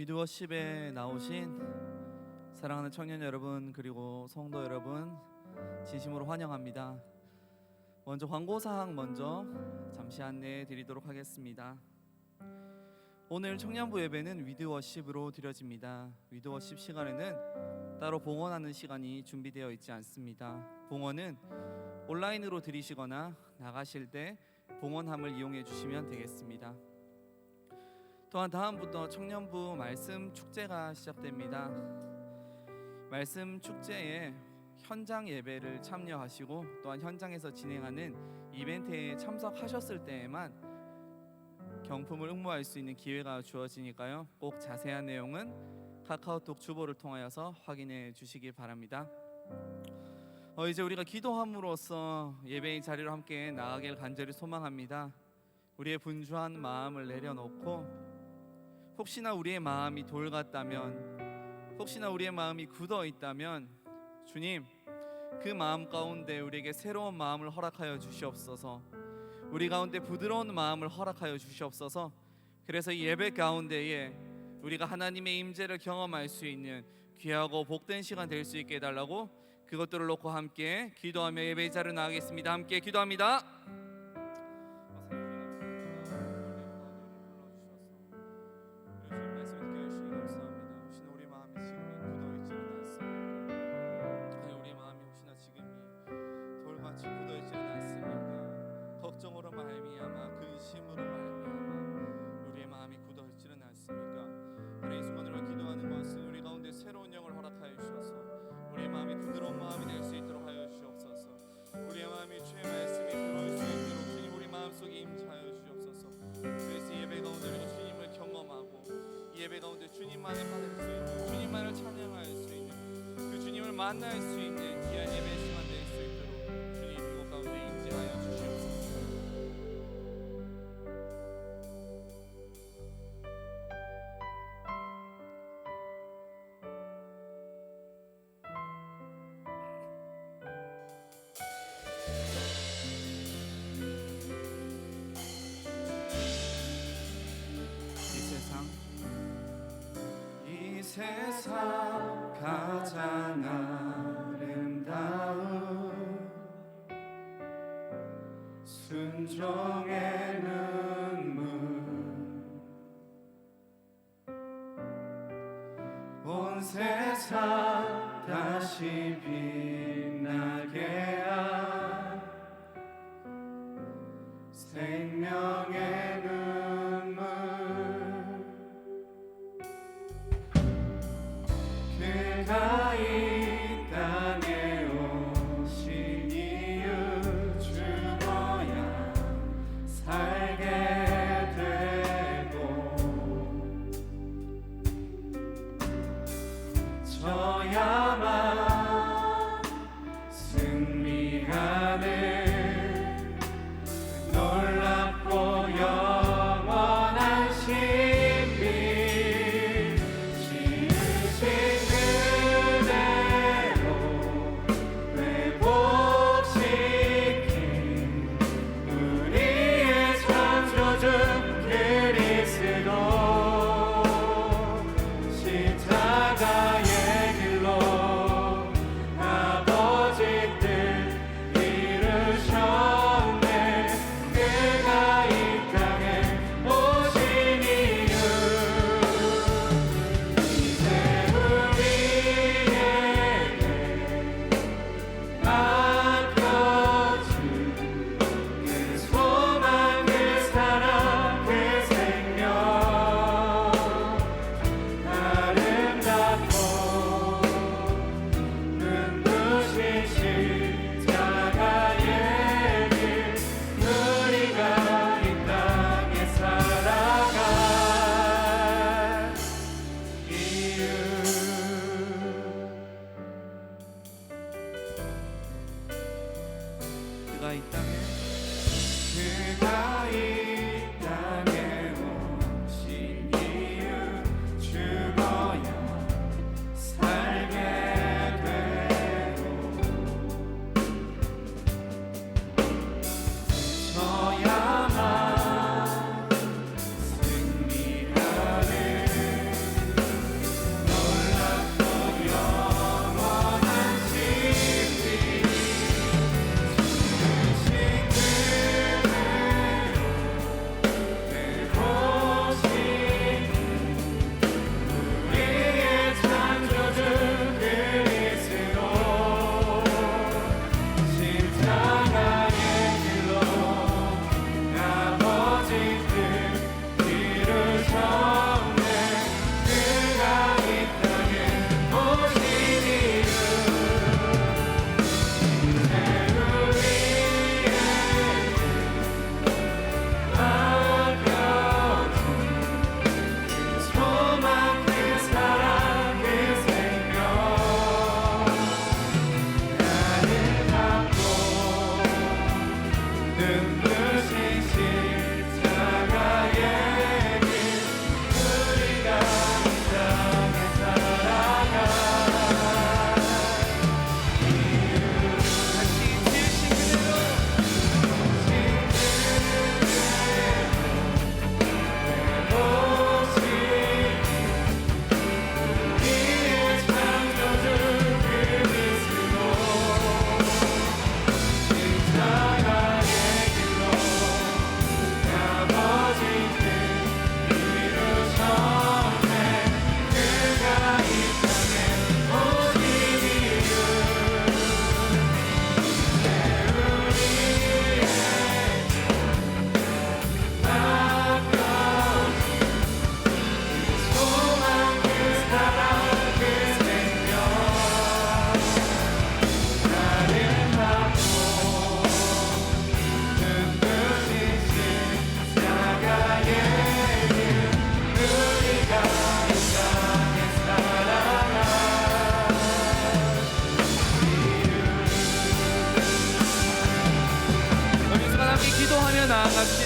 위드워십에 나오신 사랑하는 청년 여러분, 그리고 성도 여러분, 진심으로 환영합니다. 먼저 광고사항 잠시 안내해 드리도록 하겠습니다. 오늘 청년부 예배는 위드워십으로 드려집니다. 위드워십 시간에는 따로 봉헌하는 시간이 준비되어 있지 않습니다. 봉헌은 온라인으로 드리시거나 나가실 때 봉헌함을 이용해 주시면 되겠습니다. 또한 다음부터 청년부 말씀 축제가 시작됩니다. 말씀 축제에 현장 예배를 참여하시고 또한 현장에서 진행하는 이벤트에 참석하셨을 때에만 경품을 응모할 수 있는 기회가 주어지니까요, 꼭 자세한 내용은 카카오톡 주보를 통하여서 확인해 주시기 바랍니다. 이제 우리가 기도함으로써 예배의 자리로 함께 나아가길 간절히 소망합니다. 우리의 분주한 마음을 내려놓고 혹시나 우리의 마음이 돌 같다면, 혹시나 우리의 마음이 굳어 있다면 주님, 그 마음 가운데 우리에게 새로운 마음을 허락하여 주시옵소서. 우리 가운데 부드러운 마음을 허락하여 주시옵소서. 그래서 이 예배 가운데에 우리가 하나님의 임재를 경험할 수 있는 귀하고 복된 시간 될 수 있게 해달라고, 그것들을 놓고 함께 기도하며 예배의 자리로 나가겠습니다. 함께 기도합니다. 걱정으로 말미암아, 근심으로 말미암아 우리의 마음이 굳어있지는 않습니까? 하나님, 이 순간 우리가 기도하는 것은 우리 가운데 새로운 영을 허락하여 주셔서 우리의 마음이 부드러운 마음이 될 수 있도록 하여 주시옵소서. 우리의 마음이 주의 말씀이 들어올 수 있도록 주님 우리 마음속에 임하여 주시옵소서. 그래서 예배 가운데 우리가 주님을 경험하고 이 예배 가운데 주님만을 받을 수 있는, 주님만을 찬양할 수 있는, 그 주님을 만날 수 있는 귀한 예배 시간 될 수 있도록 주님 이곳 가운데 임재하여 주시옵소서. 이 세상 가장 아름다운 순종의 눈물, 온 세상 다시 빛나게 한 생명의 눈물, 그가 이 땅에 오신 이유, 죽어야 살게 되고 져야만 승리하는 놀랍고 영원한 신비, 지으신 그대로 회복시킨 우리의 창조주 그리스도, 십자가의 길로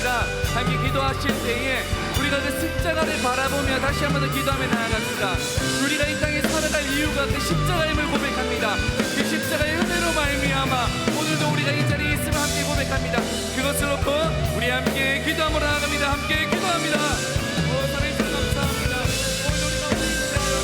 아니라 함께 기도하실 때에 우리가 그 십자가를 바라보며 다시 한번 더 기도하며 나아갑니다. 우리가 이 땅에 살아갈 이유가 그 십자가임을 고백합니다. 그 십자가의 은혜로 말미암아 오늘도 우리가 이 자리에 있음을 함께 고백합니다. 그것을 놓고 우리 함께 기도하며 나아갑니다. 함께 기도합니다. 살아주셔서 감사합니다. 오늘 우리 가운데 있으세요.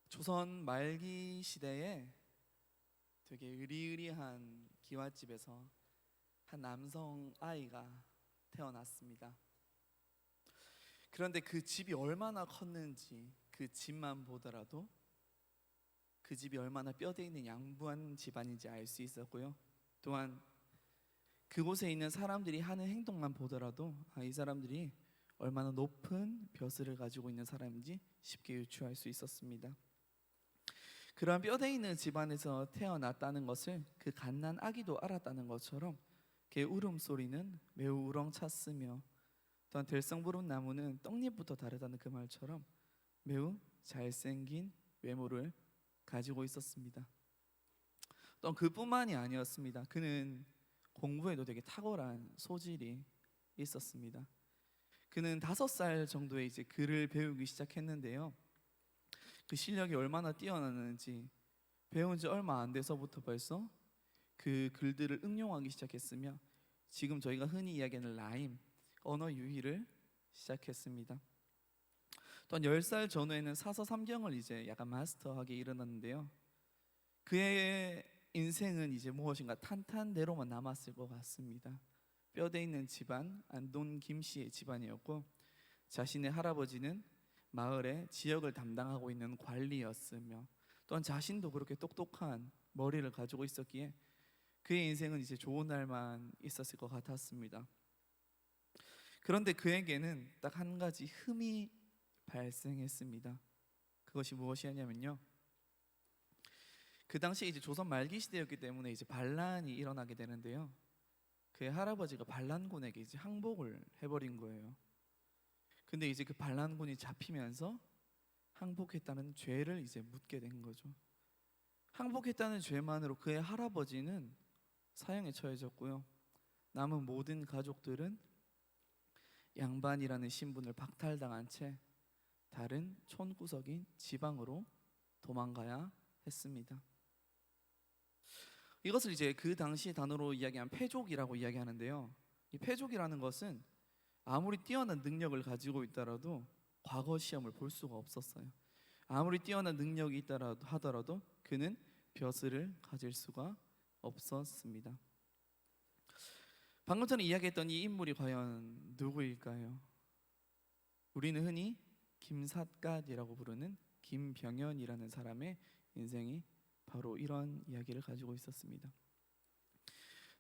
조선 말기 시대에 되게 으리으리한 기와집에서 한 남성 아이가 태어났습니다. 그런데 그 집이 얼마나 컸는지 그 집만 보더라도 그 집이 얼마나 뼈대 있는 양부한 집안인지 알 수 있었고요. 또한 그곳에 있는 사람들이 하는 행동만 보더라도 이 사람들이 얼마나 높은 벼슬을 가지고 있는 사람인지 쉽게 유추할 수 있었습니다. 그러한 뼈대 있는 집안에서 태어났다는 것을 그 갓난 아기도 알았다는 것처럼 그의 울음소리는 매우 우렁찼으며 또한 들성부른 나무는 떡잎부터 다르다는 그 말처럼 매우 잘생긴 외모를 가지고 있었습니다. 또한 그뿐만이 아니었습니다. 그는 공부에도 되게 탁월한 소질이 있었습니다. 그는 5살 정도에 이제 글을 배우기 시작했는데요. 그 실력이 얼마나 뛰어났는지 배운 지 얼마 안 돼서부터 벌써 그 글들을 응용하기 시작했으며 지금 저희가 흔히 이야기하는 라임, 언어 유희를 시작했습니다. 또한 10살 전후에는 사서 삼경을 이제 약간 마스터하게 일어났는데요. 그의 인생은 이제 무엇인가 탄탄대로만 남았을 것 같습니다. 뼈대 있는 집안, 안돈 김씨의 집안이었고 자신의 할아버지는 마을의 지역을 담당하고 있는 관리였으며 또한 자신도 그렇게 똑똑한 머리를 가지고 있었기에 그의 인생은 이제 좋은 날만 있었을 것 같았습니다. 그런데 그에게는 딱 한 가지 흠이 발생했습니다. 그것이 무엇이었냐면요. 그 당시에 이제 조선 말기 시대였기 때문에 이제 반란이 일어나게 되는데요. 그의 할아버지가 반란군에게 이제 항복을 해버린 거예요. 근데 이제 그 반란군이 잡히면서 항복했다는 죄를 이제 묻게 된 거죠. 항복했다는 죄만으로 그의 할아버지는 사형에 처해졌고요. 남은 모든 가족들은 양반이라는 신분을 박탈당한 채 다른 촌구석인 지방으로 도망가야 했습니다. 이것을 이제 그 당시 단어로 이야기한 패족이라고 이야기하는데요. 이 패족이라는 것은 아무리 뛰어난 능력을 가지고 있더라도 과거 시험을 볼 수가 없었어요. 아무리 뛰어난 능력이 있다 하더라도 그는 벼슬을 가질 수가 없었습니다. 방금 전에 이야기했던 이 인물이 과연 누구일까요? 우리는 흔히 김삿갓이라고 부르는 김병연이라는 사람의 인생이 바로 이런 이야기를 가지고 있었습니다.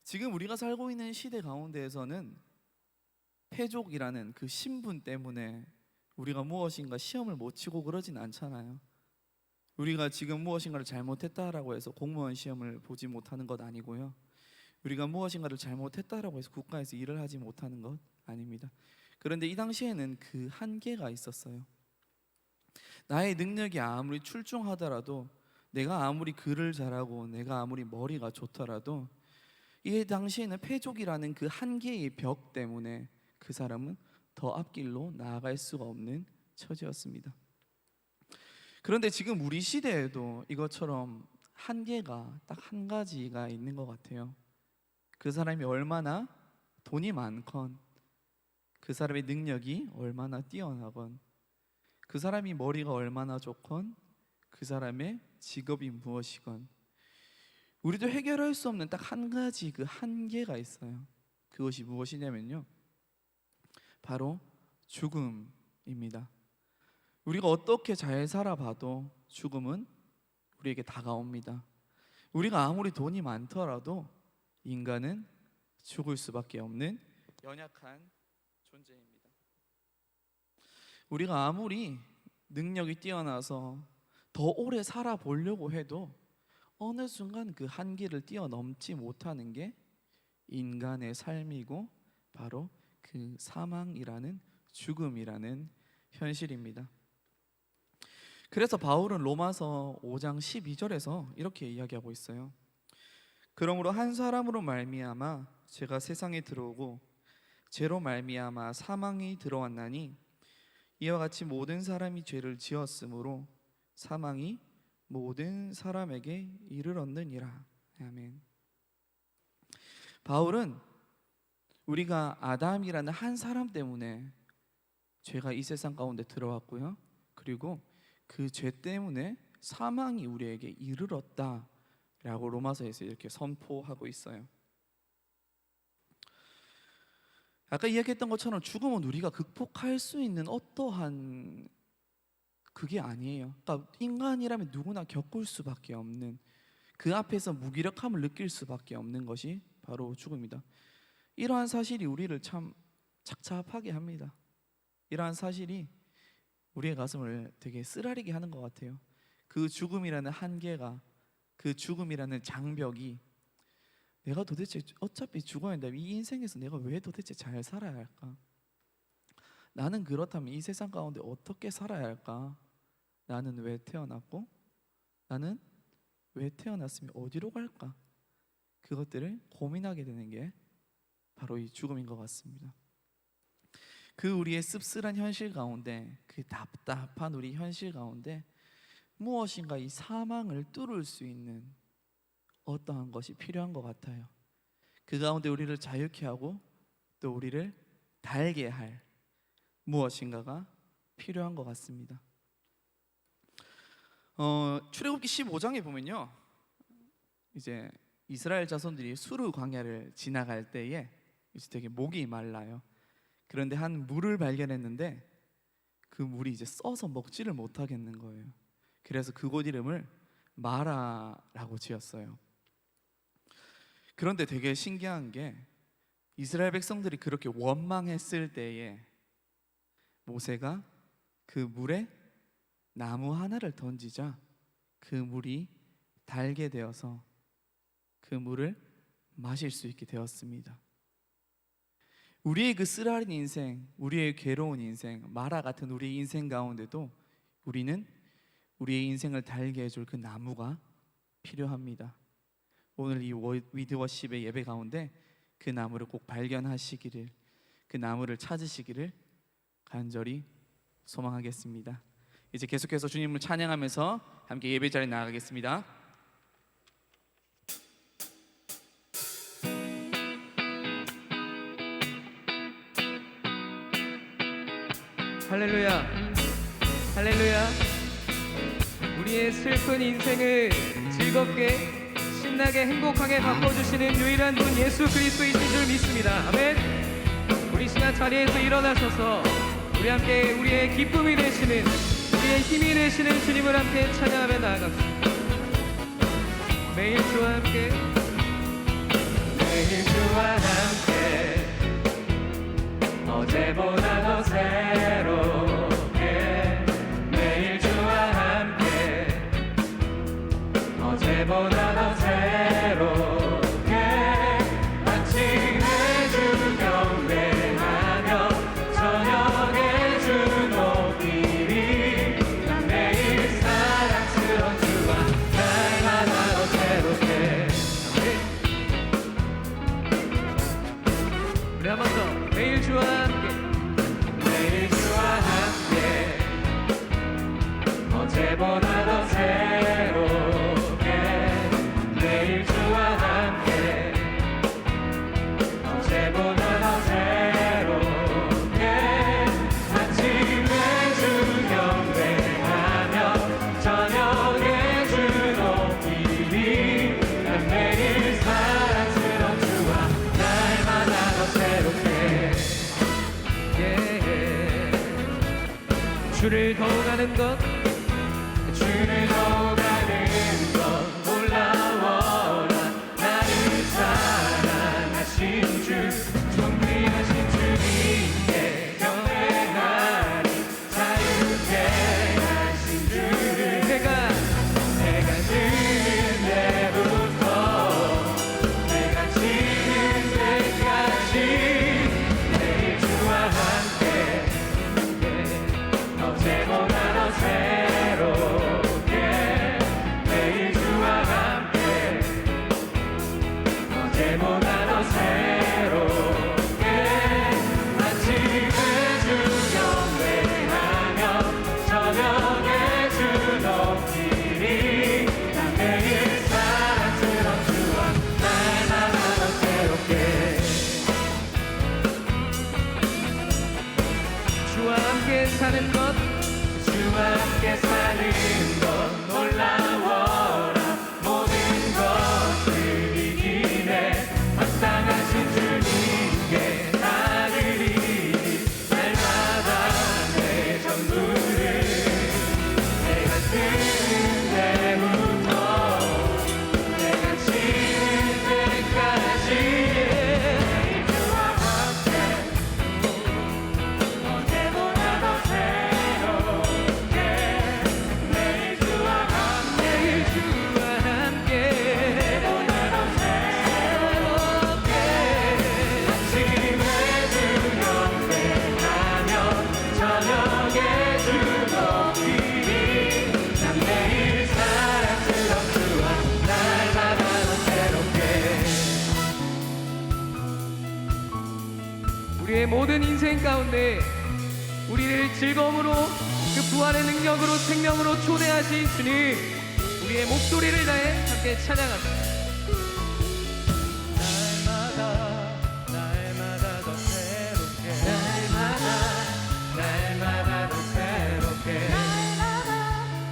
지금 우리가 살고 있는 시대 가운데에서는 패족이라는 그 신분 때문에 우리가 무엇인가 시험을 못 치고 그러진 않잖아요. 우리가 지금 무엇인가를 잘못했다라고 해서 공무원 시험을 보지 못하는 것 아니고요. 우리가 무엇인가를 잘못했다라고 해서 국가에서 일을 하지 못하는 것 아닙니다. 그런데 이 당시에는 그 한계가 있었어요. 나의 능력이 아무리 출중하더라도, 내가 아무리 글을 잘하고 내가 아무리 머리가 좋더라도 이 당시에는 패족이라는 그 한계의 벽 때문에 그 사람은 더 앞길로 나아갈 수가 없는 처지였습니다. 그런데 지금 우리 시대에도 이것처럼 한계가 딱 한 가지가 있는 것 같아요. 그 사람이 얼마나 돈이 많건, 그 사람의 능력이 얼마나 뛰어나건, 그 사람이 머리가 얼마나 좋건, 그 사람의 직업이 무엇이건, 우리도 해결할 수 없는 딱 한 가지 그 한계가 있어요. 그것이 무엇이냐면요, 바로 죽음입니다. 우리가 어떻게 잘 살아봐도 죽음은 우리에게 다가옵니다. 우리가 아무리 돈이 많더라도 인간은 죽을 수밖에 없는 연약한 존재입니다. 우리가 아무리 능력이 뛰어나서 더 오래 살아보려고 해도 어느 순간 그 한계를 뛰어넘지 못하는 게 인간의 삶이고 바로 그 사망이라는 죽음이라는 현실입니다. 그래서 바울은 로마서 5장 12절에서 이렇게 이야기하고 있어요. 그러므로 한 사람으로 말미암아 죄가 세상에 들어오고 죄로 말미암아 사망이 들어왔나니 이와 같이 모든 사람이 죄를 지었으므로 사망이 모든 사람에게 이르렀느니라. 아멘. 바울은 우리가 아담이라는 한 사람 때문에 죄가 이 세상 가운데 들어왔고요, 그리고 그 죄 때문에 사망이 우리에게 이르렀다라고 로마서에서 이렇게 선포하고 있어요. 아까 이야기했던 것처럼 죽음은 우리가 극복할 수 있는 어떠한 그게 아니에요. 그러니까 인간이라면 누구나 겪을 수밖에 없는, 그 앞에서 무기력함을 느낄 수밖에 없는 것이 바로 죽음이다. 이러한 사실이 우리를 참 착잡하게 합니다. 이러한 사실이 우리의 가슴을 되게 쓰라리게 하는 것 같아요. 그 죽음이라는 한계가, 그 죽음이라는 장벽이 내가 도대체 어차피 죽어야 한다, 이 인생에서 내가 왜 도대체 잘 살아야 할까? 나는 그렇다면 이 세상 가운데 어떻게 살아야 할까? 나는 왜 태어났고 나는 왜 태어났으면 어디로 갈까? 그것들을 고민하게 되는 게 바로 이 죽음인 것 같습니다. 그 우리의 씁쓸한 현실 가운데, 그 답답한 우리 현실 가운데 무엇인가 이 사망을 뚫을 수 있는 어떠한 것이 필요한 것 같아요. 그 가운데 우리를 자유케 하고 또 우리를 달게 할 무엇인가가 필요한 것 같습니다. 출애굽기 15장에 보면요, 이제 이스라엘 자손들이 수르 광야를 지나갈 때에 이제 되게 목이 말라요. 그런데 한 물을 발견했는데 그 물이 이제 써서 먹지를 못하겠는 거예요. 그래서 그곳 이름을 마라라고 지었어요. 그런데 되게 신기한 게 이스라엘 백성들이 그렇게 원망했을 때에 모세가 그 물에 나무 하나를 던지자 그 물이 달게 되어서 그 물을 마실 수 있게 되었습니다. 우리의 그 쓰라린 인생, 우리의 괴로운 인생, 마라 같은 우리의 인생 가운데도 우리는 우리의 인생을 달게 해줄 그 나무가 필요합니다. 오늘 이 위드워십의 예배 가운데 그 나무를 꼭 발견하시기를, 그 나무를 찾으시기를 간절히 소망하겠습니다. 이제 계속해서 주님을 찬양하면서 함께 예배 자리에 나가겠습니다. 할렐루야, 할렐루야. 우리의 슬픈 인생을 즐겁게 신나게 행복하게 바꿔주시는 유일한 분 예수 그리스도이신 줄 믿습니다. 아멘. 우리 시간 자리에서 일어나셔서 우리 함께 우리의 기쁨이 되시는, 우리의 힘이 되시는 주님을 함께 찬양하며 나아갑시다. 매일 주와 함께, 매일 주와 함께 어제보다 더 새롭게, 매일 주와 함께 어제보다 더 새롭게 아침에 주 경배하며 저녁에 주 높이리. 난 매일 사랑스러운 주와 날마다 더 새롭게. 우리 한 번 더. 매일 주와 함께, 매일 주와 함께 어제보다 더 새롭게, 주를 더욱 아는 것, 주를 더욱 아는 것 놀라워라. 나를 사랑하신 주, 존귀하신 주님께 경배하리. 자유케 하신 주를 내가 느는 때부터 내가 지는 때까지 매일 주와 함께 어제보다 더 새롭게 매일 주와 함께 어제보다 더 새롭게 아침에 주 경배하며 저녁에 주 높이리. 난 매일 사랑스러운 주와 날마다 더 새롭게 주와 함께 사는 것, 주와 함께 사는 것 놀라워라. 모든 것을 이기네 합당하신 주님께 나르리. 날마다 내 전부를 내가 쓰는 때부터 내가 지는 때까지 매일 주와 함께 어제보다 더 새롭게 매일 주와 함께 어제보다 더 새롭게 아침에 주 경배하며 저녁에 주 높이리. 난 매일 사랑스러운 주와 날마다 더 새롭게. 우리의 모든 인생 가운데 우리를 즐거움으로 그 부활의 능력으로 생명으로 초대하신 주님, 우리의 목소리를 다해 함께 찬양합니다. 날마다 더 새롭게 날마다 더 새롭게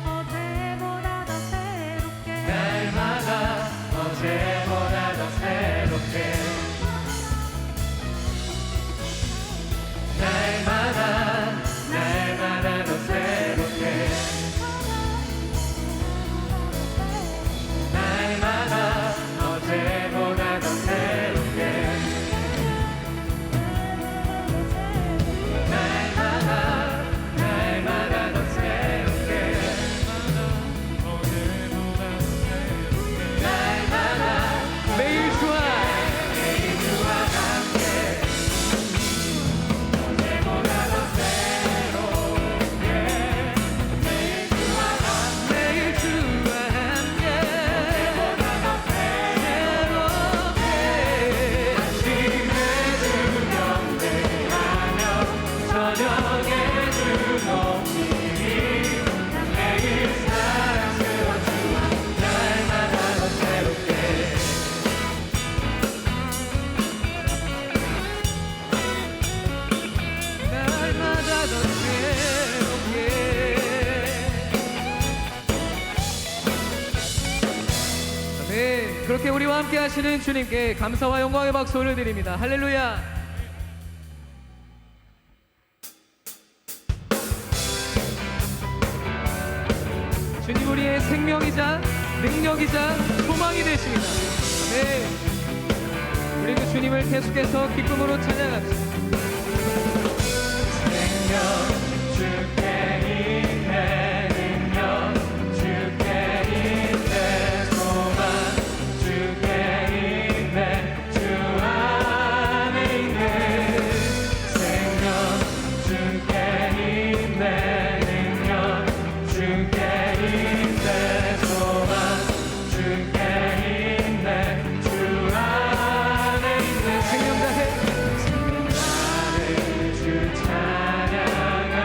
어제보다 더 새롭게 날마다 어제보다 더 새롭게 날마다 더 새롭게 날마다 어제보다 더 새롭게 날마다 더 새롭게 날마다 매일 주와 함께 어제보다 더 새롭게 매일 주와 함께 어제보다 더 새롭게 아침에 주 경배하며 저녁에 주 높이리. 난 매일 사랑스러운 주와 날마다 더 새롭게 날마다 더 새롭게. 네, 그렇게 우리와 함께 하시는 주님께 감사와 영광의 박수 올려드립니다. 할렐루야. 주님 우리의 생명이자 능력이자 소망이 되십니다. 네, 우리 그 주님을 계속해서 기쁨으로 찬양합시다. 생명 주께 있네 능력 주께 있네 소망 주께 있네 주 안에 있네 생명 주께 있네 능력 주께 있네 소망 주께 있네 주 안에 있네 생명 다해 주 찬양하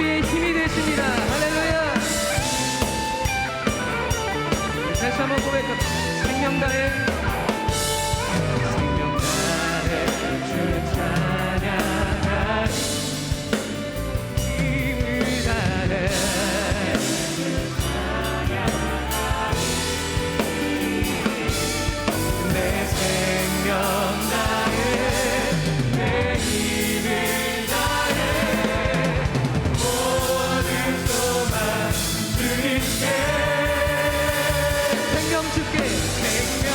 우리의 힘이 되십니다. 할렐루야. 다시 한번 고백합니다. 생명 다해 주를 찬양하리 힘을 다해 내 생명 다해 내 힘을 다해 모든 소망 드릴게 생명 주께 생명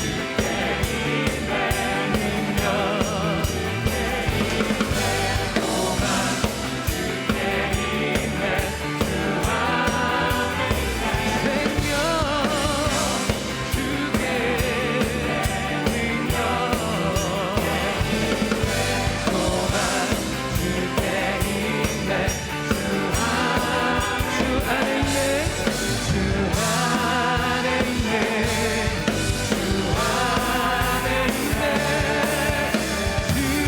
주께 힘의 능력 소망 주께 힘의 주와 생명 주께 능력 소망 주께 힘의 주 안에 있네 주 안에 있네 주 안에 있네 주께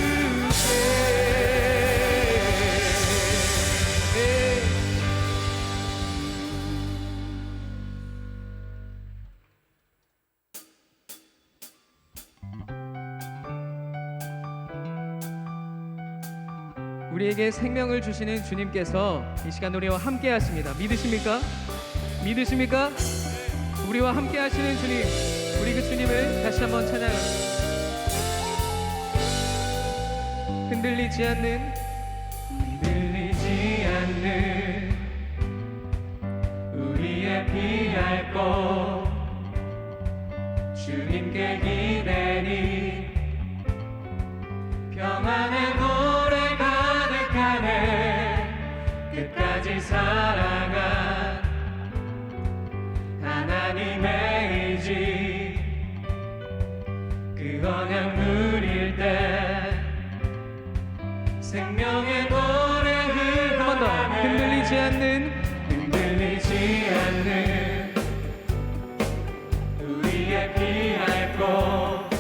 우리에게 생명을 주시는 주님께서 이 시간 우리와 함께 하십니다. 믿으십니까? 믿으십니까? 우리와 함께 하시는 주님, 우리 그 주님을 다시 한번 찬양합니다. 흔들리지 않는 우리의 피할 곳 주님께 기대니 평안의 노래 가득하네 끝까지 사랑한 하나님의 의지 그 언약 누릴 때 생명의 노래 흘러가네 흔들리지 않는 우리의 피할 곳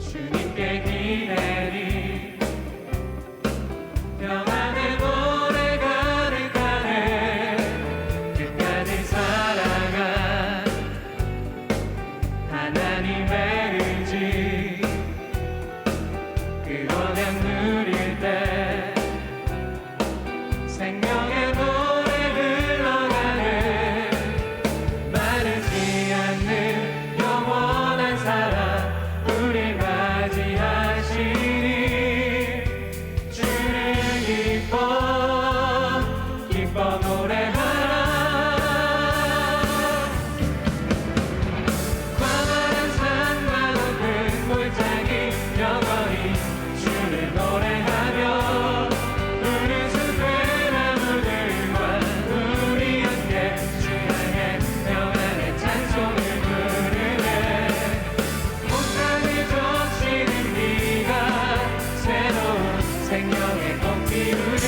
주님께 기대리 평안의 노래 가득하네 끝까지 사랑한 하나님의 의지 그 언약 누릴 때 생명의 노래 흘러가네 마르지 않는 영원한 사랑 우리 맞이하시니 주를 기뻐 노래하라 광활한 산과 높은 골짜기 영원히 주를 노래하며 우리 숲의 나무들과 우리 함께 주 향해 평안의 찬송을 부르네 목상을 적시는 네가 새로운 생명의 꽃 피우는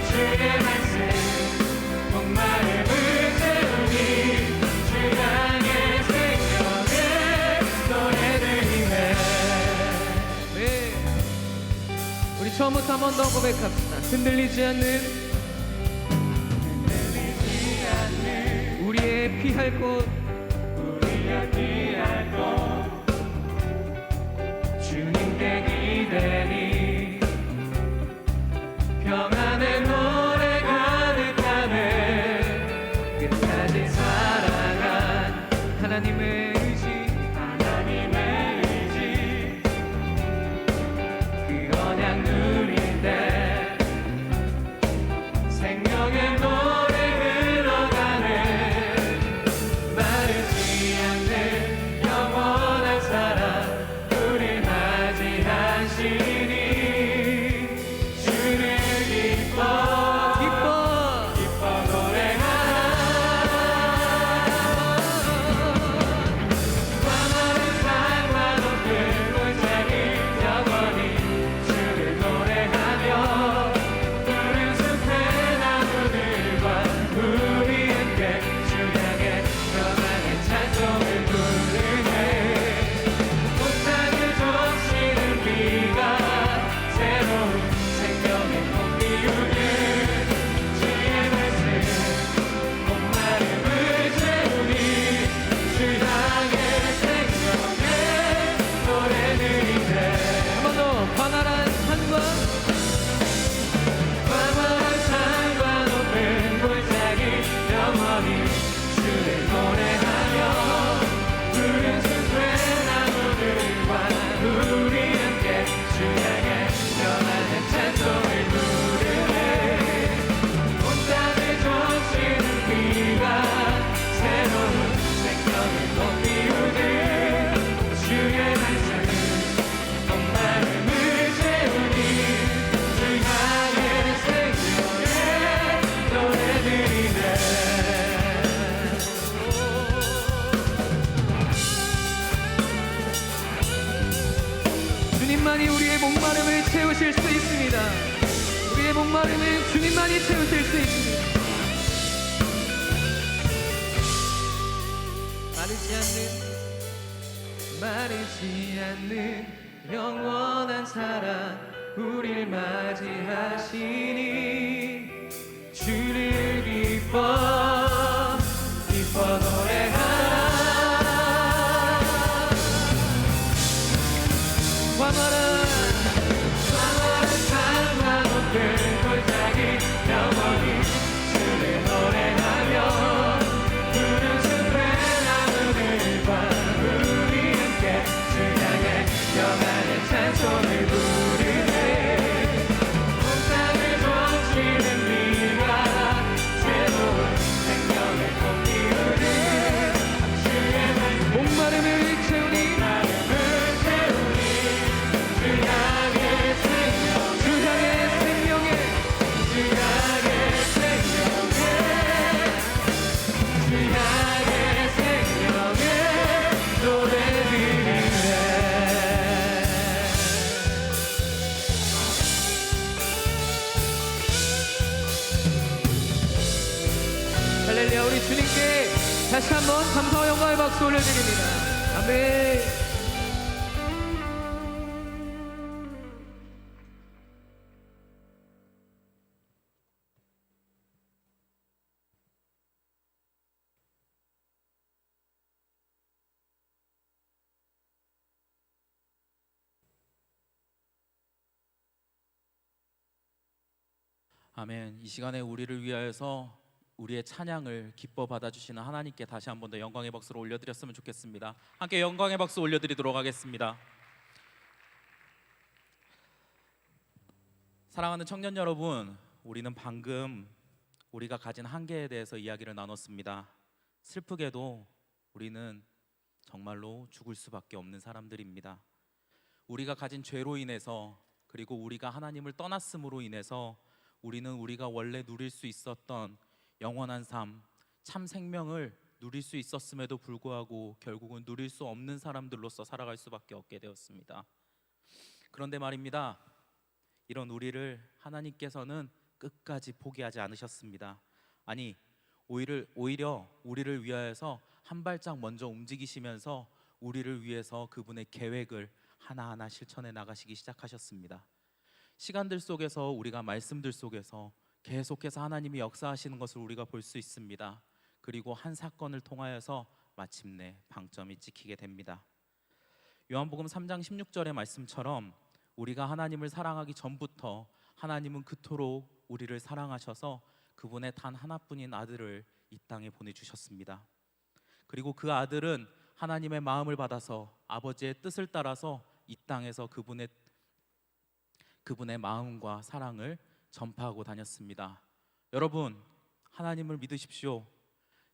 주의 말씀 목마름을 채우니 주 향해 생명의 노래 들리네 네. 우리 처음부터 한 번 더 고백합시다. 흔들리지 않는 우리의 피할 곳 주님께 기대니 평안의 노래 가득하네 끝까지 사랑한 하나님의 의지 그 언약 누릴 때 생명의 노래 흘러가네 마르지 않는 영원 채우실 수 있습니다. 우리의 목마름은 주님만이 채우실 수 있습니다. 마르지 않는 영원한 사랑 우릴 맞이하시니 주를 기뻐 노래하라. 광활한 상황 높은 골짜기 영원히 주를 노래하며 푸른 숲에 나무늘 봐 우리 함께 주 향해 영원의 찬송을 부르네. 온 땅을 적시는 네가 새로운 생명을 꽃피우는 주의 목마름을 채우니 주 향해 생명의 노래 드리네. 할렐루야. 우리 주님께 다시 한번 감사와 영광의 박수 올려드립니다. 아멘. 아멘. 이 시간에 우리를 위하여서 우리의 찬양을 기뻐 받아주시는 하나님께 다시 한 번 더 영광의 박수를 올려드렸으면 좋겠습니다. 함께 영광의 박수 올려드리도록 하겠습니다. 사랑하는 청년 여러분, 우리는 방금 우리가 가진 한계에 대해서 이야기를 나눴습니다. 슬프게도 우리는 정말로 죽을 수밖에 없는 사람들입니다. 우리가 가진 죄로 인해서, 그리고 우리가 하나님을 떠났음으로 인해서 우리는 우리가 원래 누릴 수 있었던 영원한 삶, 참 생명을 누릴 수 있었음에도 불구하고 결국은 누릴 수 없는 사람들로서 살아갈 수밖에 없게 되었습니다. 그런데 말입니다, 이런 우리를 하나님께서는 끝까지 포기하지 않으셨습니다. 아니, 오히려 우리를 위하여서 한 발짝 먼저 움직이시면서 우리를 위해서 그분의 계획을 하나하나 실천해 나가시기 시작하셨습니다. 시간들 속에서, 우리가 말씀들 속에서 계속해서 하나님이 역사하시는 것을 우리가 볼 수 있습니다. 그리고 한 사건을 통하여서 마침내 방점이 찍히게 됩니다. 요한복음 3장 16절의 말씀처럼 우리가 하나님을 사랑하기 전부터 하나님은 그토록 우리를 사랑하셔서 그분의 단 하나뿐인 아들을 이 땅에 보내주셨습니다. 그리고 그 아들은 하나님의 마음을 받아서 아버지의 뜻을 따라서 이 땅에서 그분의 마음과 사랑을 전파하고 다녔습니다. 여러분, 하나님을 믿으십시오.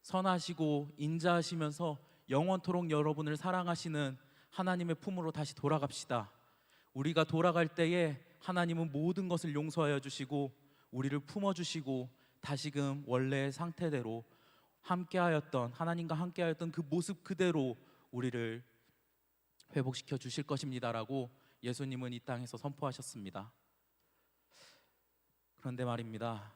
선하시고 인자하시면서 영원토록 여러분을 사랑하시는 하나님의 품으로 다시 돌아갑시다. 우리가 돌아갈 때에 하나님은 모든 것을 용서하여 주시고 우리를 품어주시고 다시금 원래의 상태대로 하나님과 함께하였던 그 모습 그대로 우리를 회복시켜 주실 것입니다라고 예수님은 이 땅에서 선포하셨습니다. 그런데 말입니다,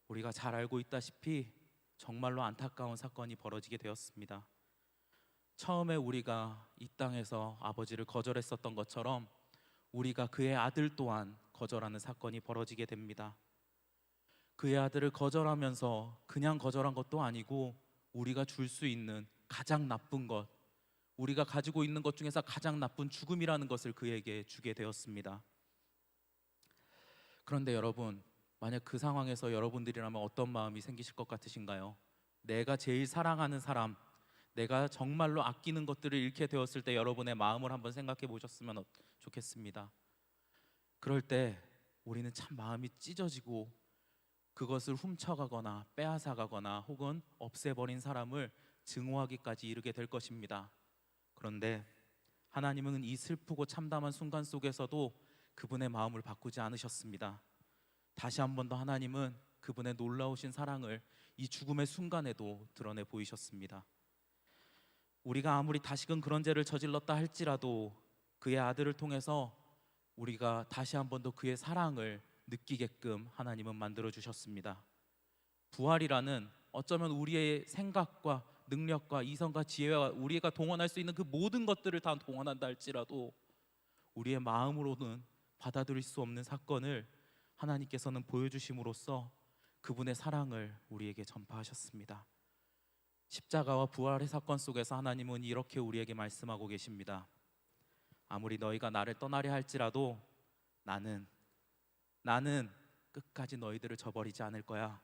우리가 잘 알고 있다시피 정말로 안타까운 사건이 벌어지게 되었습니다. 처음에 우리가 이 땅에서 아버지를 거절했었던 것처럼 우리가 그의 아들 또한 거절하는 사건이 벌어지게 됩니다. 그의 아들을 거절하면서 그냥 거절한 것도 아니고 우리가 줄 수 있는 가장 나쁜 것, 우리가 가지고 있는 것 중에서 가장 나쁜 죽음이라는 것을 그에게 주게 되었습니다. 그런데 여러분, 만약 그 상황에서 여러분들이라면 어떤 마음이 생기실 것 같으신가요? 내가 제일 사랑하는 사람, 내가 정말로 아끼는 것들을 잃게 되었을 때 여러분의 마음을 한번 생각해 보셨으면 좋겠습니다. 그럴 때 우리는 참 마음이 찢어지고 그것을 훔쳐가거나 빼앗아가거나 혹은 없애버린 사람을 증오하기까지 이르게 될 것입니다. 그런데 하나님은 이 슬프고 참담한 순간 속에서도 그분의 마음을 바꾸지 않으셨습니다. 다시 한 번 더 하나님은 그분의 놀라우신 사랑을 이 죽음의 순간에도 드러내 보이셨습니다. 우리가 아무리 다시금 그런 죄를 저질렀다 할지라도 그의 아들을 통해서 우리가 다시 한 번 더 그의 사랑을 느끼게끔 하나님은 만들어 주셨습니다. 부활이라는 어쩌면 우리의 생각과 능력과 이성과 지혜와 우리가 동원할 수 있는 그 모든 것들을 다 동원한다 할지라도 우리의 마음으로는 받아들일 수 없는 사건을 하나님께서는 보여주심으로써 그분의 사랑을 우리에게 전파하셨습니다. 십자가와 부활의 사건 속에서 하나님은 이렇게 우리에게 말씀하고 계십니다. 아무리 너희가 나를 떠나려 할지라도 나는 끝까지 너희들을 저버리지 않을 거야.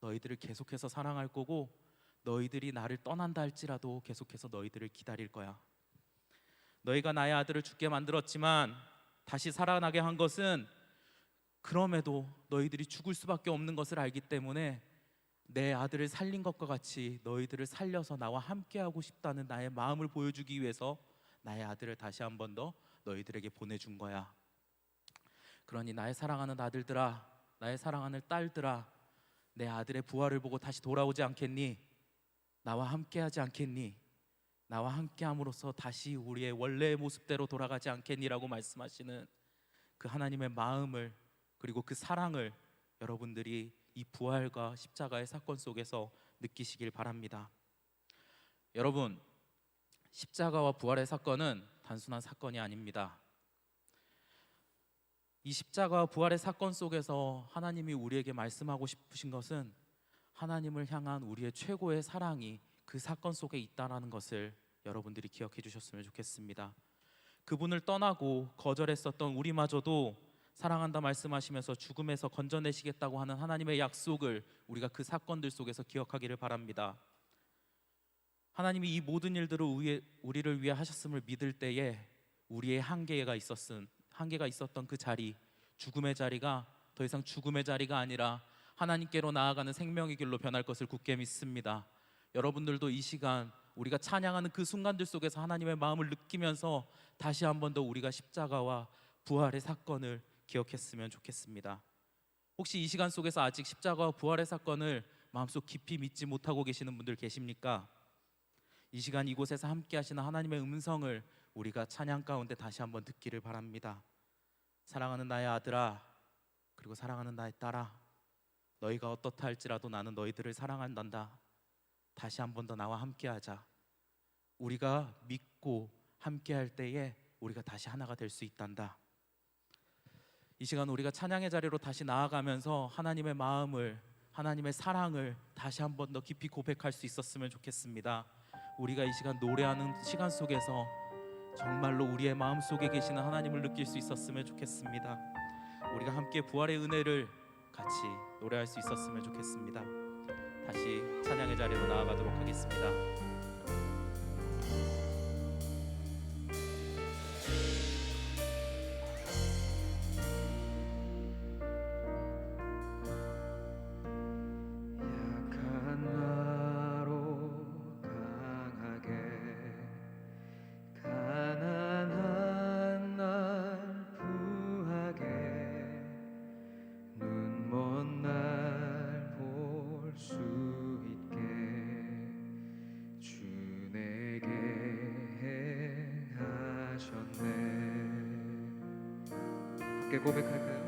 너희들을 계속해서 사랑할 거고 너희들이 나를 떠난다 할지라도 계속해서 너희들을 기다릴 거야. 너희가 나의 아들을 죽게 만들었지만 다시 살아나게 한 것은 그럼에도 너희들이 죽을 수밖에 없는 것을 알기 때문에 내 아들을 살린 것과 같이 너희들을 살려서 나와 함께하고 싶다는 나의 마음을 보여주기 위해서 나의 아들을 다시 한 번 더 너희들에게 보내준 거야. 그러니 나의 사랑하는 아들들아, 나의 사랑하는 딸들아, 내 아들의 부활을 보고 다시 돌아오지 않겠니? 나와 함께하지 않겠니? 나와 함께함으로써 다시 우리의 원래의 모습대로 돌아가지 않겠니라고 말씀하시는 그 하나님의 마음을 그리고 그 사랑을 여러분들이 이 부활과 십자가의 사건 속에서 느끼시길 바랍니다. 여러분, 십자가와 부활의 사건은 단순한 사건이 아닙니다. 이 십자가와 부활의 사건 속에서 하나님이 우리에게 말씀하고 싶으신 것은 하나님을 향한 우리의 최고의 사랑이 그 사건 속에 있다는 것을 여러분들이 기억해 주셨으면 좋겠습니다. 그분을 떠나고 거절했었던 우리마저도 사랑한다 말씀하시면서 죽음에서 건져내시겠다고 하는 하나님의 약속을 우리가 그 사건들 속에서 기억하기를 바랍니다. 하나님이 이 모든 일들을 우리를 위해 하셨음을 믿을 때에 우리의 한계가 있었던 그 자리, 죽음의 자리가 더 이상 죽음의 자리가 아니라 하나님께로 나아가는 생명의 길로 변할 것을 굳게 믿습니다. 여러분들도 이 시간 우리가 찬양하는 그 순간들 속에서 하나님의 마음을 느끼면서 다시 한 번 더 우리가 십자가와 부활의 사건을 기억했으면 좋겠습니다. 혹시 이 시간 속에서 아직 십자가와 부활의 사건을 마음속 깊이 믿지 못하고 계시는 분들 계십니까? 이 시간 이곳에서 함께 하시는 하나님의 음성을 우리가 찬양 가운데 다시 한번 듣기를 바랍니다. 사랑하는 나의 아들아, 그리고 사랑하는 나의 딸아, 너희가 어떻다 할지라도 나는 너희들을 사랑한단다. 다시 한 번 더 나와 함께 하자. 우리가 믿고 함께 할 때에 우리가 다시 하나가 될 수 있단다. 이 시간 우리가 찬양의 자리로 다시 나아가면서 하나님의 마음을, 하나님의 사랑을 다시 한 번 더 깊이 고백할 수 있었으면 좋겠습니다. 우리가 이 시간 노래하는 시간 속에서 정말로 우리의 마음 속에 계시는 하나님을 느낄 수 있었으면 좋겠습니다. 우리가 함께 부활의 은혜를 같이 노래할 수 있었으면 좋겠습니다. 다시 찬양의 자리로 나아가도록 하겠습니다. 함께 고백할까요?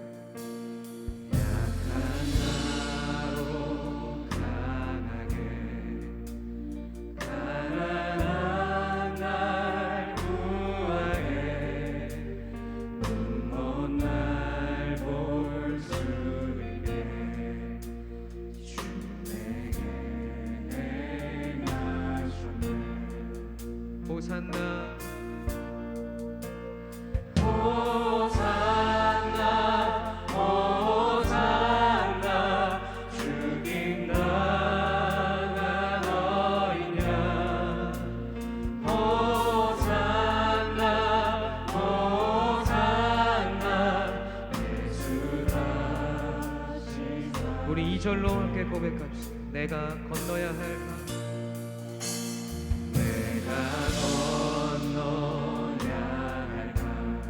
호산나 우리 2절로 함께 고백합시다. 내가 건너야 할 강, 내가 건너야 할 강,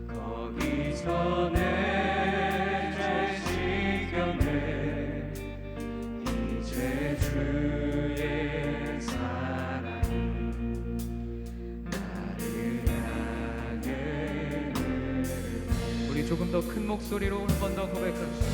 거기서 내 죄 씻겨내. 이제 주의 사랑이 나를 향해 더 큰 목소리로 한 번 더 고백합시다.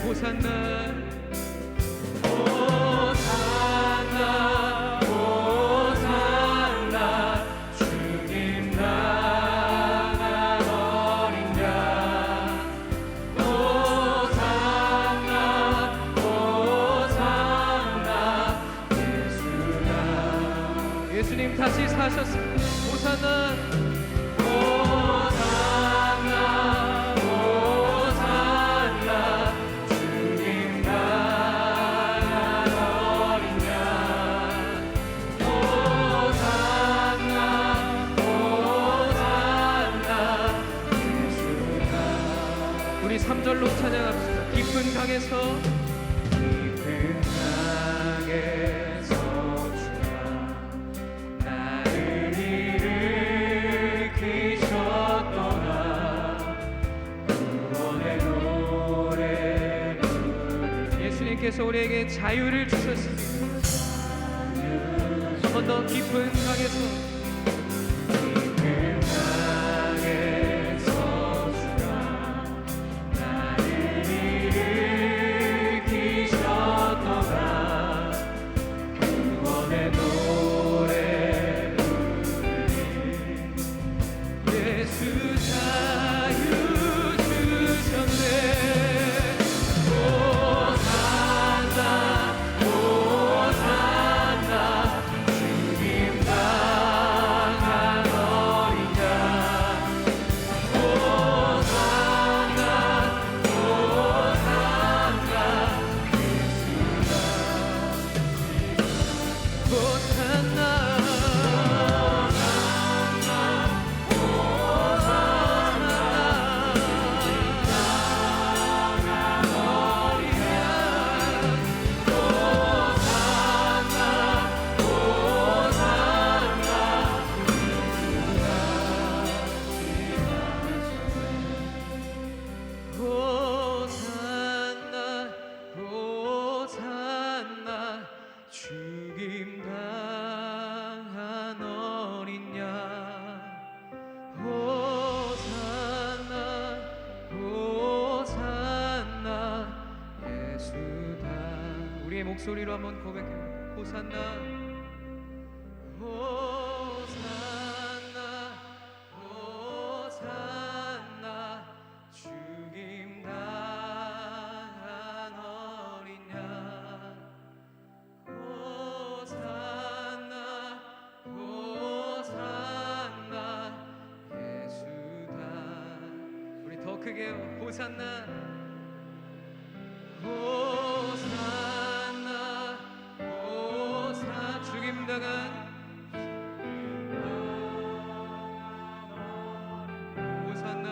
호산나 호산나 호산나 주님 나간 어린 양 호산나 호산나 예수나 예수님 다시 사셨습니다. 호산나 호산나 호산나 주님 나간 어린 양 호산나 호산나 예수나 우리 3절로 찬양합시다. 깊은 강에서 깊은 강에서 주가 나를 일으키셨도다 구원의 노래 예수님께서 우리에게 자유를 주셨습니다. 한 번 더 깊은 강에서 깊은 강에서 주가 나를 일으키셨도다 구원의 노래 부르리 예수 자유 주셨네 호산나 호산나 주님 나간 어린 양 호산나 호산나 예수나 호산나 호산나 호산나 죽임 당한 어린 양 호산나 호산나 예수다 우리의 목소리로 한번 고백해요. 호산나 호산나 호산나 죽임 당한 어린 양 호산나 호산나 예수다 우리 더 크게 호산나 호산나 호산나 죽임 당한 호산나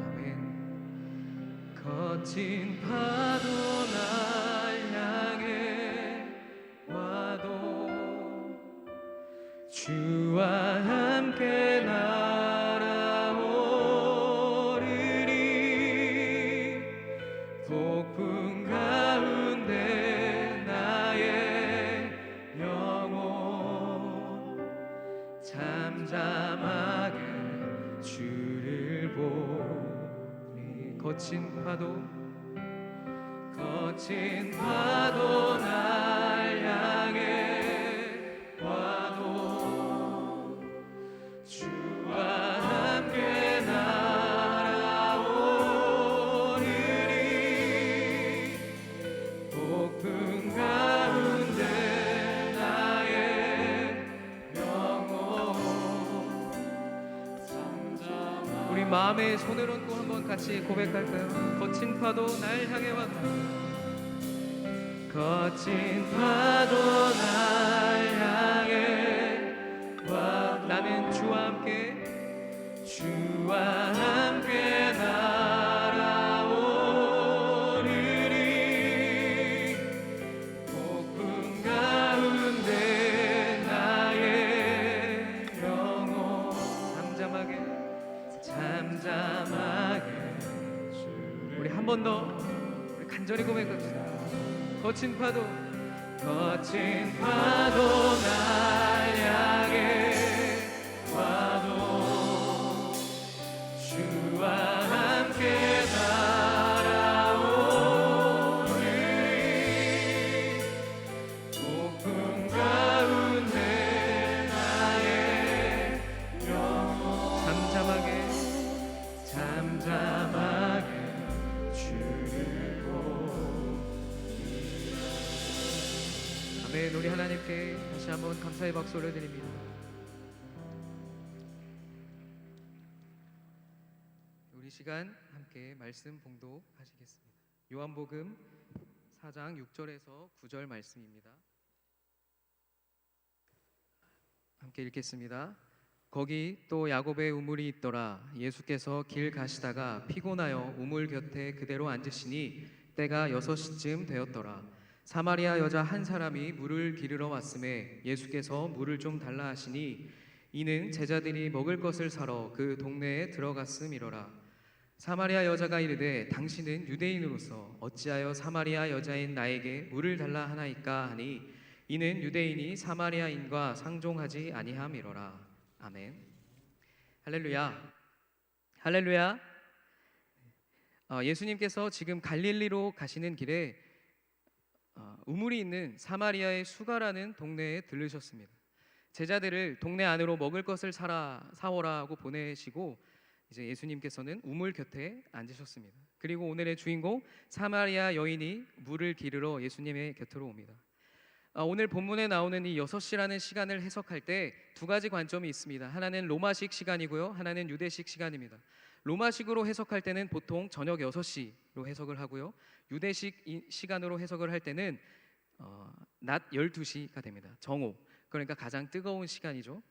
아멘. 거친 파도 날 향해 와도 주와 함께 날아오르리 폭풍 가운데 나의 영혼 잠잠하게 주를 보니 거친 파도 날 향해 와도 주와 함께 날아오르리 폭풍 가운데 나의 영혼 우리 마음에 손을 얹고 한번 같이 고백할까요? 거친 파도 날 향해 와도 거친 파도 날 향해 와 나는 주와 함께 주와 함께 날아오르리. 폭풍 가운데 나의 영혼 잠잠하게 우리 한 번 더 우리 간절히 고백합시다. 거친 파도 날 향해 와도 주와 함께 날아오르리. 폭풍 가운데 나의 영혼 잠잠하게 주를 보리라. 아멘. 우리 하나님께 다시 한번 감사의 박수 올려드립니다. 우리 시간 함께 말씀 봉독하시겠습니다. 요한복음 4장 6절에서 9절 말씀입니다. 함께 읽겠습니다. 거기 또 야곱의 우물이 있더라. 예수께서 길 가시다가 피곤하여 우물 곁에 그대로 앉으시니 때가 6시쯤 되었더라. 사마리아 여자 한 사람이 물을 기르러 왔음에 예수께서 물을 좀 달라 하시니 이는 제자들이 먹을 것을 사러 그 동네에 들어갔음이로라. 사마리아 여자가 이르되 당신은 유대인으로서 어찌하여 사마리아 여자인 나에게 물을 달라 하나이까 하니 이는 유대인이 사마리아인과 상종하지 아니함이로라. 아멘. 할렐루야. 할렐루야. 예수님께서 지금 갈릴리로 가시는 길에 우물이 있는 사마리아의 수가라는 동네에 들르셨습니다. 제자들을 동네 안으로 먹을 것을 사오라고 보내시고 이제 예수님께서는 우물 곁에 앉으셨습니다. 그리고 오늘의 주인공 사마리아 여인이 물을 기르러 예수님의 곁으로 옵니다. 오늘 본문에 나오는 이 6시라는 시간을 해석할 때 두 가지 관점이 있습니다. 하나는 로마식 시간이고요, 하나는 유대식 시간입니다. 로마식으로 해석할 때는 보통 저녁 6시로 해석을 하고요, 유대식 시간으로 해석을 할 때는 낮 12시가 됩니다. 정오, 그러니까 가장 뜨거운 시간이죠.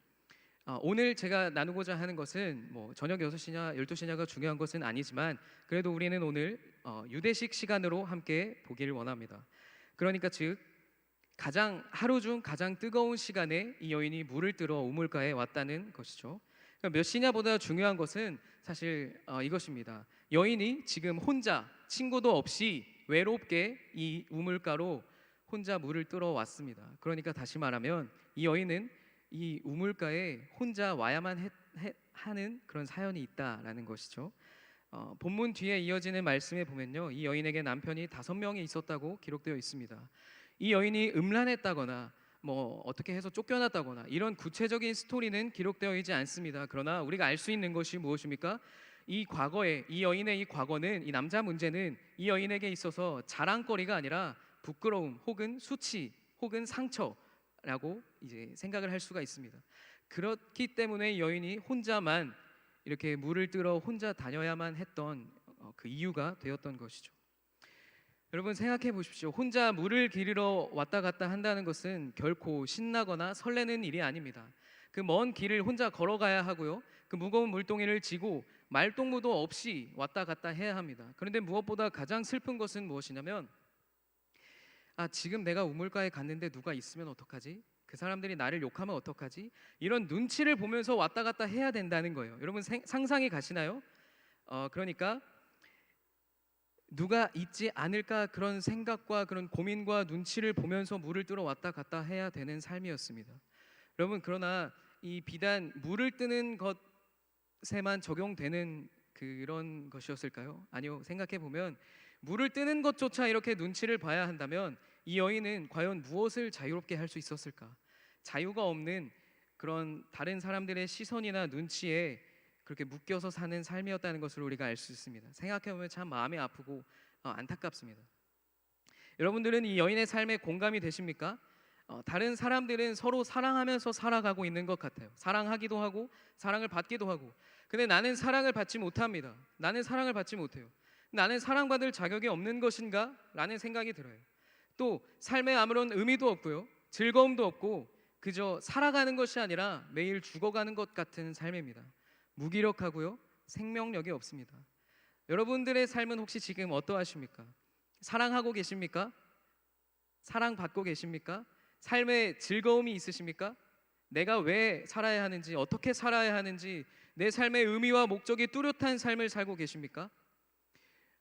오늘 제가 나누고자 하는 것은 뭐 저녁 6시냐 12시냐가 중요한 것은 아니지만 그래도 우리는 오늘 유대식 시간으로 함께 보기를 원합니다. 그러니까 즉 하루 중 가장 뜨거운 시간에 이 여인이 물을 뜨러 우물가에 왔다는 것이죠. 그러니까 몇 시냐보다 중요한 것은 사실 이것입니다. 여인이 지금 혼자 친구도 없이 외롭게 이 우물가로 혼자 물을 뜨러 왔습니다. 그러니까 다시 말하면 이 여인은 이 우물가에 혼자 와야만 하는 그런 사연이 있다라는 것이죠. 본문 뒤에 이어지는 말씀에 보면요, 이 여인에게 남편이 5명이 있었다고 기록되어 있습니다. 이 여인이 음란했다거나 뭐 어떻게 해서 쫓겨났다거나 이런 구체적인 스토리는 기록되어 있지 않습니다. 그러나 우리가 알 수 있는 것이 무엇입니까? 이 과거에 이 여인의 이 과거는, 이 남자 문제는 이 여인에게 있어서 자랑거리가 아니라 부끄러움 혹은 수치 혹은 상처라고 이제 생각을 할 수가 있습니다. 그렇기 때문에 여인이 혼자만 이렇게 물을 뜨러 혼자 다녀야만 했던 그 이유가 되었던 것이죠. 여러분 생각해 보십시오. 혼자 물을 기르러 왔다 갔다 한다는 것은 결코 신나거나 설레는 일이 아닙니다. 그 먼 길을 혼자 걸어가야 하고요, 그 무거운 물동이를 지고 말동무도 없이 왔다 갔다 해야 합니다. 그런데 무엇보다 가장 슬픈 것은 무엇이냐면 지금 내가 우물가에 갔는데 누가 있으면 어떡하지? 그 사람들이 나를 욕하면 어떡하지? 이런 눈치를 보면서 왔다 갔다 해야 된다는 거예요. 여러분 상상이 가시나요? 그러니까 누가 있지 않을까 그런 생각과 그런 고민과 눈치를 보면서 물을 뜨러 왔다 갔다 해야 되는 삶이었습니다. 여러분 그러나 이 비단 물을 뜨는 것에만 적용되는 그런 것이었을까요? 아니요. 생각해 보면 물을 뜨는 것조차 이렇게 눈치를 봐야 한다면 이 여인은 과연 무엇을 자유롭게 할 수 있었을까? 자유가 없는 그런 다른 사람들의 시선이나 눈치에 그렇게 묶여서 사는 삶이었다는 것을 우리가 알 수 있습니다. 생각해 보면 참 마음이 아프고 안타깝습니다. 여러분들은 이 여인의 삶에 공감이 되십니까? 다른 사람들은 서로 사랑하면서 살아가고 있는 것 같아요. 사랑하기도 하고 사랑을 받기도 하고. 근데 나는 사랑을 받지 못합니다. 나는 사랑을 받지 못해요. 나는 사랑받을 자격이 없는 것인가? 라는 생각이 들어요. 또 삶에 아무런 의미도 없고요, 즐거움도 없고 그저 살아가는 것이 아니라 매일 죽어가는 것 같은 삶입니다. 무기력하고요. 생명력이 없습니다. 여러분들의 삶은 혹시 지금 어떠하십니까? 사랑하고 계십니까? 사랑받고 계십니까? 삶에 즐거움이 있으십니까? 내가 왜 살아야 하는지, 어떻게 살아야 하는지, 내 삶의 의미와 목적이 뚜렷한 삶을 살고 계십니까?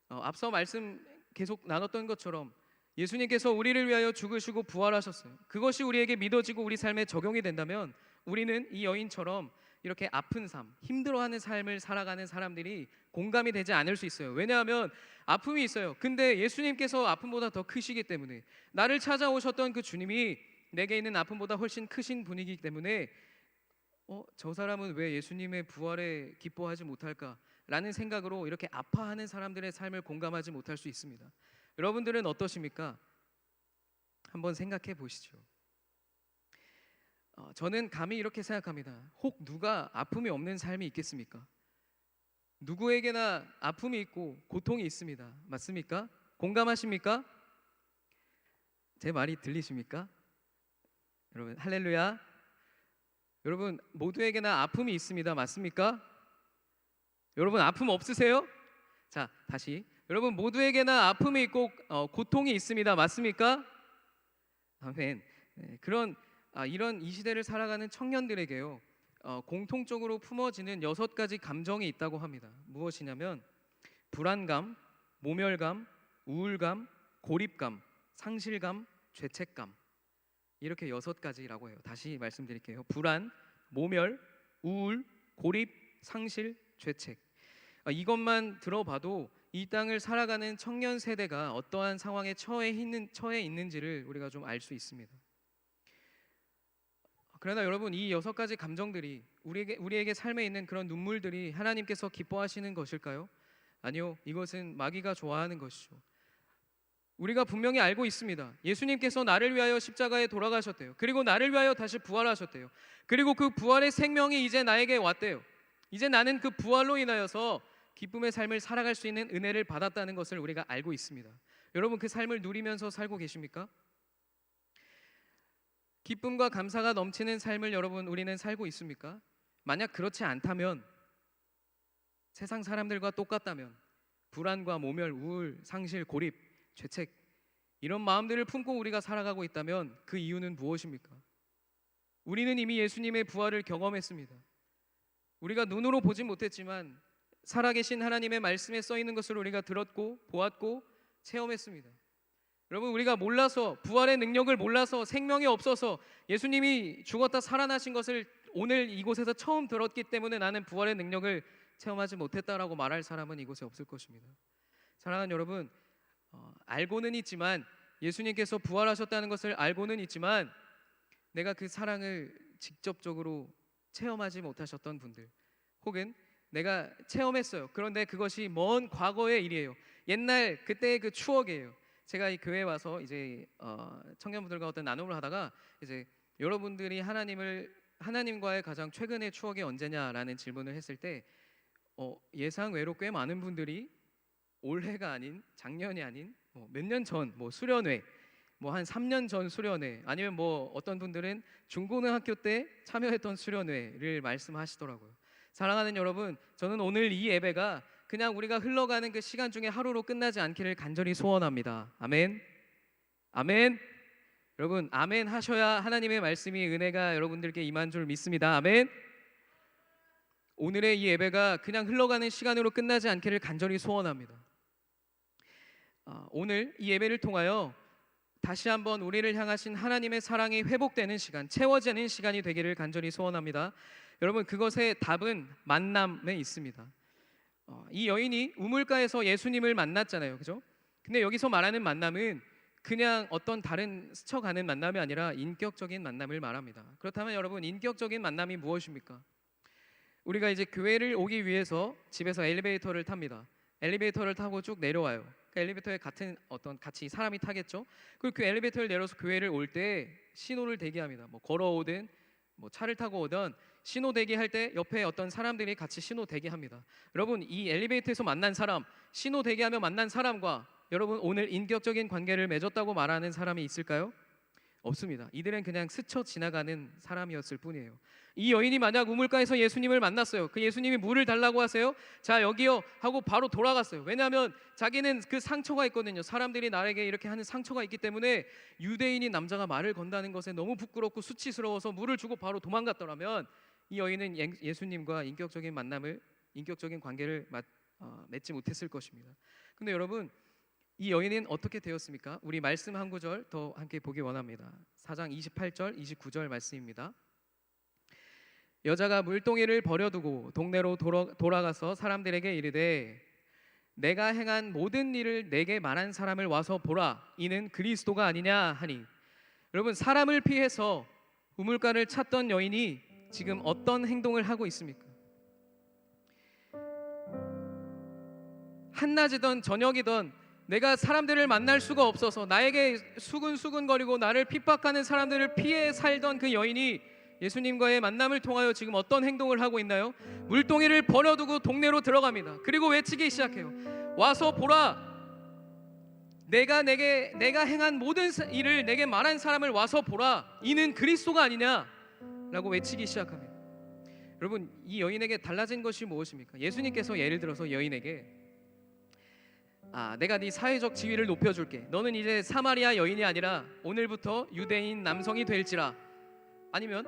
앞서 말씀 계속 나눴던 것처럼 예수님께서 우리를 위하여 죽으시고 부활하셨어요. 그것이 우리에게 믿어지고 우리 삶에 적용이 된다면 우리는 이 여인처럼 이렇게 아픈 삶, 힘들어하는 삶을 살아가는 사람들이 공감이 되지 않을 수 있어요. 왜냐하면 아픔이 있어요. 근데 예수님께서 아픔보다 더 크시기 때문에, 나를 찾아오셨던 그 주님이 내게 있는 아픔보다 훨씬 크신 분이기 때문에 저 사람은 왜 예수님의 부활에 기뻐하지 못할까? 라는 생각으로 이렇게 아파하는 사람들의 삶을 공감하지 못할 수 있습니다. 여러분들은 어떠십니까? 한번 생각해 보시죠. 저는 감히 이렇게 생각합니다. 혹 누가 아픔이 없는 삶이 있겠습니까? 누구에게나 아픔이 있고 고통이 있습니다. 맞습니까? 공감하십니까? 제 말이 들리십니까? 여러분 할렐루야. 여러분 모두에게나 아픔이 있습니다. 맞습니까? 여러분 아픔 없으세요? 자, 다시. 여러분 모두에게나 아픔이 있고 고통이 있습니다. 맞습니까? 아멘. 네, 이런 이 시대를 살아가는 청년들에게요, 공통적으로 품어지는 6가지 감정이 있다고 합니다. 무엇이냐면 불안감, 모멸감, 우울감, 고립감, 상실감, 죄책감. 이렇게 6가지라고 해요. 다시 말씀드릴게요. 불안, 모멸, 우울, 고립, 상실, 죄책. 이것만 들어봐도 이 땅을 살아가는 청년 세대가 어떠한 상황에 처해 있는지를 우리가 좀 알 수 있습니다. 그러나 여러분, 이 6가지 감정들이 우리에게 삶에 있는 그런 눈물들이 하나님께서 기뻐하시는 것일까요? 아니요, 이것은 마귀가 좋아하는 것이죠. 우리가 분명히 알고 있습니다. 예수님께서 나를 위하여 십자가에 돌아가셨대요. 그리고 나를 위하여 다시 부활하셨대요. 그리고 그 부활의 생명이 이제 나에게 왔대요. 이제 나는 그 부활로 인하여서 기쁨의 삶을 살아갈 수 있는 은혜를 받았다는 것을 우리가 알고 있습니다. 여러분, 그 삶을 누리면서 살고 계십니까? 기쁨과 감사가 넘치는 삶을 여러분 우리는 살고 있습니까? 만약 그렇지 않다면, 세상 사람들과 똑같다면, 불안과 모멸, 우울, 상실, 고립, 죄책, 이런 마음들을 품고 우리가 살아가고 있다면 그 이유는 무엇입니까? 우리는 이미 예수님의 부활을 경험했습니다. 우리가 눈으로 보진 못했지만 살아계신 하나님의 말씀에 써 있는 것을 우리가 들었고 보았고 체험했습니다. 여러분, 우리가 몰라서, 부활의 능력을 몰라서, 생명이 없어서 예수님이 죽었다 살아나신 것을 오늘 이곳에서 처음 들었기 때문에 나는 부활의 능력을 체험하지 못했다라고 말할 사람은 이곳에 없을 것입니다. 사랑하는 여러분, 알고는 있지만, 예수님께서 부활하셨다는 것을 알고는 있지만 내가 그 사랑을 직접적으로 체험하지 못하셨던 분들, 혹은 내가 체험했어요. 그런데 그것이 먼 과거의 일이에요. 옛날 그때의 그 추억이에요. 제가 이 교회에 와서 이제 청년분들과 어떤 나눔을 하다가 이제 여러분들이 하나님과의 가장 최근의 추억이 언제냐라는 질문을 했을 때 예상외로 꽤 많은 분들이 올해가 아닌, 작년이 아닌 몇 년 전, 수련회, 한 3년 전 수련회, 아니면 어떤 분들은 중고등학교 때 참여했던 수련회를 말씀하시더라고요. 사랑하는 여러분, 저는 오늘 이 예배가 그냥 우리가 흘러가는 그 시간 중에 하루로 끝나지 않기를 간절히 소원합니다. 아멘. 아멘. 여러분, 아멘 하셔야 하나님의 말씀이, 은혜가 여러분들께 임한 줄 믿습니다. 아멘. 오늘의 이 예배가 그냥 흘러가는 시간으로 끝나지 않기를 간절히 소원합니다. 오늘 이 예배를 통하여 다시 한번 우리를 향하신 하나님의 사랑이 회복되는 시간, 채워지는 시간이 되기를 간절히 소원합니다. 여러분, 그것의 답은 만남에 있습니다. 이 여인이 우물가에서 예수님을 만났잖아요, 그죠? 근데 여기서 말하는 만남은 그냥 어떤 다른 스쳐가는 만남이 아니라 인격적인 만남을 말합니다. 그렇다면 여러분, 인격적인 만남이 무엇입니까? 우리가 이제 교회를 오기 위해서 집에서 엘리베이터를 탑니다. 엘리베이터를 타고 쭉 내려와요. 그 엘리베이터에 같이 사람이 타겠죠. 그리고 그 엘리베이터를 내려서 교회를 올 때 신호를 대기합니다. 걸어오든 차를 타고 오든 신호 대기할 때 옆에 어떤 사람들이 같이 신호 대기합니다. 여러분, 이 엘리베이터에서 만난 사람, 신호 대기하며 만난 사람과 여러분 오늘 인격적인 관계를 맺었다고 말하는 사람이 있을까요? 없습니다. 이들은 그냥 스쳐 지나가는 사람이었을 뿐이에요. 이 여인이 만약 우물가에서 예수님을 만났어요. 그 예수님이 물을 달라고 하세요. 자 여기요 하고 바로 돌아갔어요. 왜냐하면 자기는 그 상처가 있거든요. 사람들이 나에게 이렇게 하는 상처가 있기 때문에 유대인인 남자가 말을 건다는 것에 너무 부끄럽고 수치스러워서 물을 주고 바로 도망갔더라면 이 여인은 예수님과 인격적인 만남을, 인격적인 관계를 맺지 못했을 것입니다. 근데 여러분, 이 여인은 어떻게 되었습니까? 우리 말씀 한 구절 더 함께 보기 원합니다. 4장 28절 29절 말씀입니다. 여자가 물동이를 버려두고 동네로 돌아가서 사람들에게 이르되 내가 행한 모든 일을 내게 말한 사람을 와서 보라, 이는 그리스도가 아니냐 하니. 여러분, 사람을 피해서 우물가를 찾던 여인이 지금 어떤 행동을 하고 있습니까? 한낮이든 저녁이든 내가 사람들을 만날 수가 없어서 나에게 수근수근거리고 나를 핍박하는 사람들을 피해 살던 그 여인이 예수님과의 만남을 통하여 지금 어떤 행동을 하고 있나요? 물동이를 버려두고 동네로 들어갑니다. 그리고 외치기 시작해요. 와서 보라, 내가 행한 모든 일을 내게 말한 사람을 와서 보라, 이는 그리스도가 아니냐 라고 외치기 시작합니다. 여러분, 이 여인에게 달라진 것이 무엇입니까? 예수님께서 예를 들어서 여인에게 내가 네 사회적 지위를 높여줄게, 너는 이제 사마리아 여인이 아니라 오늘부터 유대인 남성이 될지라. 아니면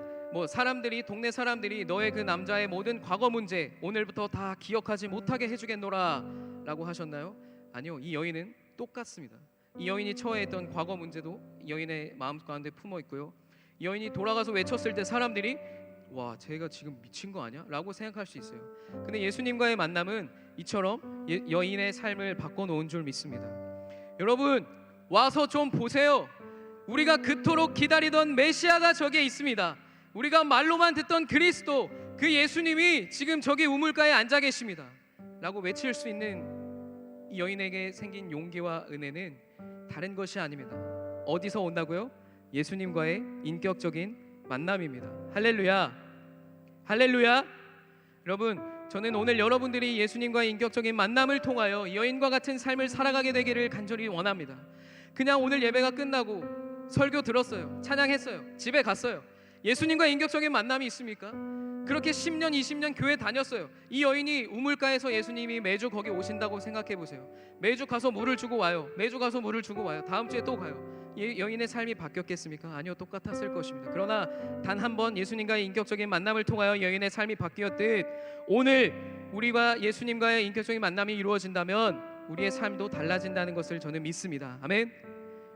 동네 사람들이 너의 그 남자의 모든 과거 문제 오늘부터 다 기억하지 못하게 해주겠노라 라고 하셨나요? 아니요, 이 여인은 똑같습니다. 이 여인이 처해했던 과거 문제도 이 여인의 마음 가운데 품어 있고요. 이 여인이 돌아가서 외쳤을 때 사람들이 와, 쟤가 지금 미친 거 아니야? 라고 생각할 수 있어요. 근데 예수님과의 만남은 이처럼 여인의 삶을 바꿔놓은 줄 믿습니다. 여러분, 와서 좀 보세요. 우리가 그토록 기다리던 메시아가 저기에 있습니다. 우리가 말로만 듣던 그리스도, 그 예수님이 지금 저기 우물가에 앉아 계십니다 라고 외칠 수 있는 이 여인에게 생긴 용기와 은혜는 다른 것이 아닙니다. 어디서 온다고요? 예수님과의 인격적인 만남입니다. 할렐루야, 할렐루야. 여러분, 저는 오늘 여러분들이 예수님과의 인격적인 만남을 통하여 여인과 같은 삶을 살아가게 되기를 간절히 원합니다. 그냥 오늘 예배가 끝나고 설교 들었어요, 찬양했어요, 집에 갔어요. 예수님과 인격적인 만남이 있습니까? 그렇게 10년 20년 교회 다녔어요. 이 여인이 우물가에서 예수님이 매주 거기 오신다고 생각해 보세요. 매주 가서 물을 주고 와요. 매주 가서 물을 주고 와요. 다음 주에 또 가요. 여인의 삶이 바뀌었겠습니까? 아니요, 똑같았을 것입니다. 그러나 단 한 번 예수님과의 인격적인 만남을 통하여 여인의 삶이 바뀌었듯 오늘 우리가 예수님과의 인격적인 만남이 이루어진다면 우리의 삶도 달라진다는 것을 저는 믿습니다. 아멘.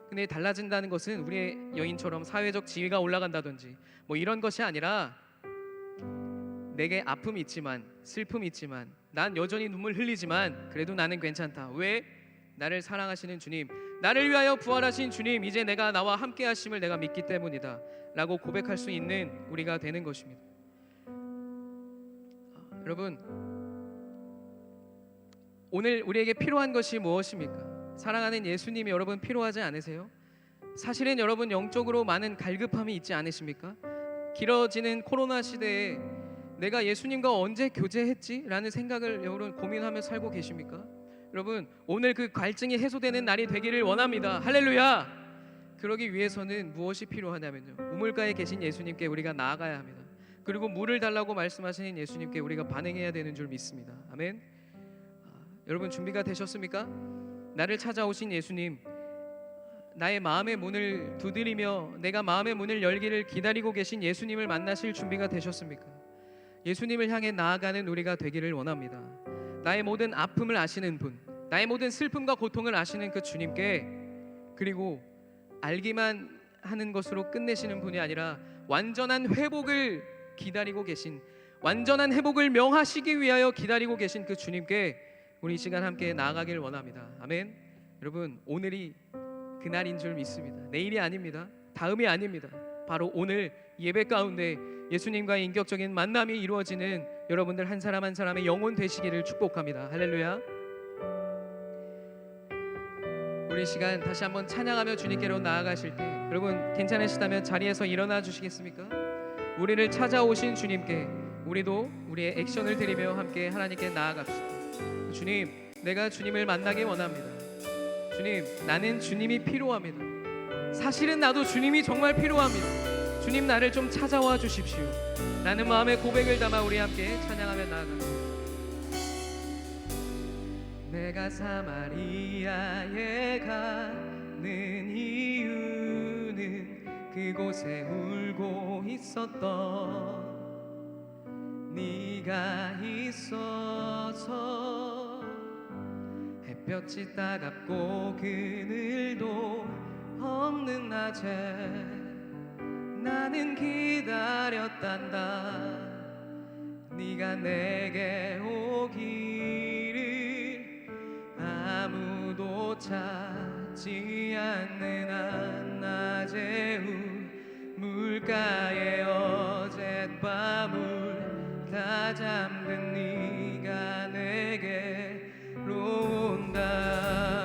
근데 달라진다는 것은 우리의 여인처럼 사회적 지위가 올라간다든지 이런 것이 아니라 내게 아픔이 있지만, 슬픔이 있지만, 난 여전히 눈물 흘리지만 그래도 나는 괜찮다. 왜? 나를 사랑하시는 주님, 나를 위하여 부활하신 주님, 이제 내가 나와 함께 하심을 내가 믿기 때문이다 라고 고백할 수 있는 우리가 되는 것입니다. 여러분, 오늘 우리에게 필요한 것이 무엇입니까? 사랑하는 예수님이 여러분 필요하지 않으세요? 사실은 여러분 영적으로 많은 갈급함이 있지 않으십니까? 길어지는 코로나 시대에 내가 예수님과 언제 교제했지? 라는 생각을 여러분 고민하며 살고 계십니까? 여러분, 오늘 그 갈증이 해소되는 날이 되기를 원합니다. 할렐루야. 그러기 위해서는 무엇이 필요하냐면요, 우물가에 계신 예수님께 우리가 나아가야 합니다. 그리고 물을 달라고 말씀하시는 예수님께 우리가 반응해야 되는 줄 믿습니다. 아멘. 여러분, 준비가 되셨습니까? 나를 찾아오신 예수님, 나의 마음의 문을 두드리며 내가 마음의 문을 열기를 기다리고 계신 예수님을 만나실 준비가 되셨습니까? 예수님을 향해 나아가는 우리가 되기를 원합니다. 나의 모든 아픔을 아시는 분, 나의 모든 슬픔과 고통을 아시는 그 주님께, 그리고 알기만 하는 것으로 끝내시는 분이 아니라 완전한 회복을 기다리고 계신, 완전한 회복을 명하시기 위하여 기다리고 계신 그 주님께 우리 이 시간 함께 나아가길 원합니다. 아멘. 여러분, 오늘이 그날인 줄 믿습니다. 내일이 아닙니다. 다음이 아닙니다. 바로 오늘 예배 가운데 예수님과의 인격적인 만남이 이루어지는 여러분들 한 사람 한 사람의 영혼 되시기를 축복합니다. 할렐루야. 우리 시간 다시 한번 찬양하며 주님께로 나아가실 때 여러분 괜찮으시다면 자리에서 일어나 주시겠습니까? 우리를 찾아오신 주님께 우리도 우리의 액션을 드리며 함께 하나님께 나아갑시다. 주님, 내가 주님을 만나기 원합니다. 주님, 나는 주님이 필요합니다. 사실은 나도 주님이 정말 필요합니다. 주님 나를 좀 찾아와 주십시오. 라는 마음의 고백을 담아 우리 함께 찬양하며 나아갑니다. 내가 사마리아에 가는 이유는 그곳에 울고 있었던 네가 있어서 햇볕이 따갑고 그늘도 없는 낮에 나는 기다렸단다. 네가 내게 오기를 아무도 찾지 않는 한낮의 물가에 어젯밤을 다 잠든 네가 내게로 온다.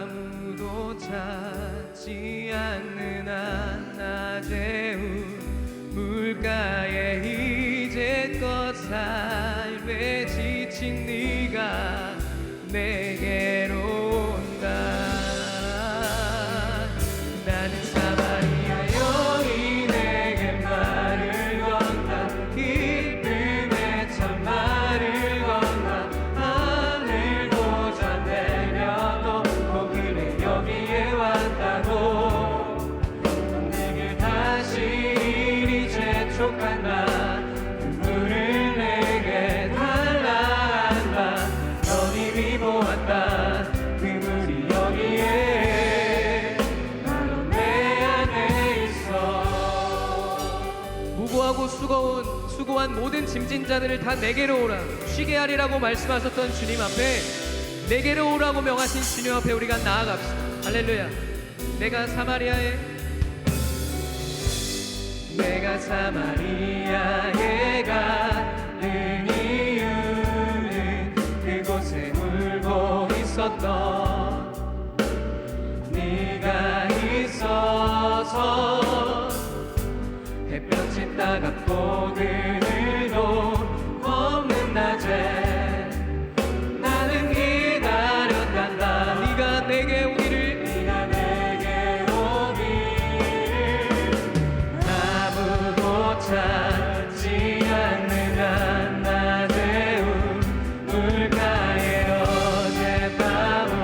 아무도 찾지 않는 한낮의 물가에 이제껏 삶에 지친 네가 내게로 온다. 나는 사마리아 여인에게 말을 건다. 기쁨의 참말을 건다. 하늘도 잠들려도 그래 여기에 왔다고. 내게 다시 이리 재촉한다. 그 물을 내게 달라 한다. 넌 이미 보았다. 그 물이 여기에 바로 내 안에 있어. 무고하고 수고한 모든 짐진 자들을 다 내게로 오라 쉬게 하리라고 말씀하셨던 주님 앞에 내게로 오라고 명하신 주님 앞에 우리가 나아갑시다. 할렐루야. 내가 사마리아에 가는 이유는 그곳에 울고 있었던 네가 있어서 햇볕이 따갑고 그늘도 없는 낮에 나는 기다렸단다. 네가 내게 오기를 네가 내게 오기를 아무도 찾지 않는 한낮의 물가에 어젯밤을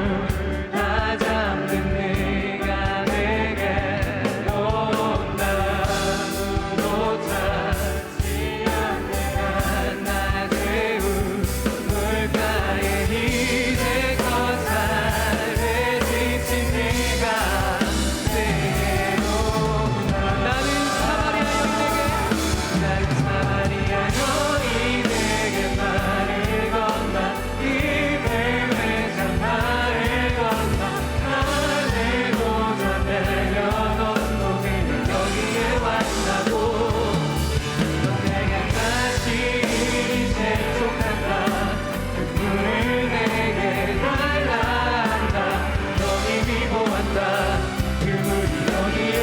다 잠든 네가 내게로 온다. 아무도 찾지 않는 한낮의 물가에 이제껏 삶에 지친 네가 내게로 온다. 나는 사마리아 여인에게 말을 건다. 기쁨의 참말을 건다. 하늘도 잠들려도 그냥 여기에 왔다고. 넌 내게 다시 재촉한다. 그 물을 내게 달라 한다. 넌 이미 보았다. 그 물이 여기에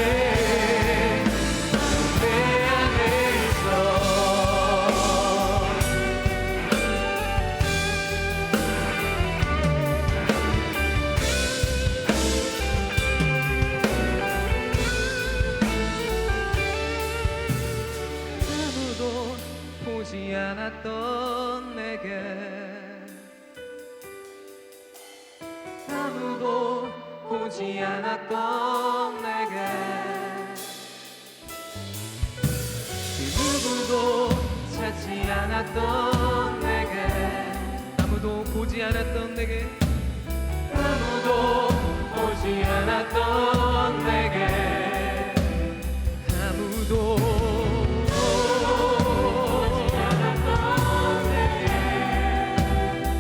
내 안에 있어. 아무도 보지 않았던 내게 아무도 보지 않았던 내게 그 누구도 찾지 않았던 내게 아무도 보지 않았던 내게 아무도 보지 않았던 내게 아무도 보지 않았던 내게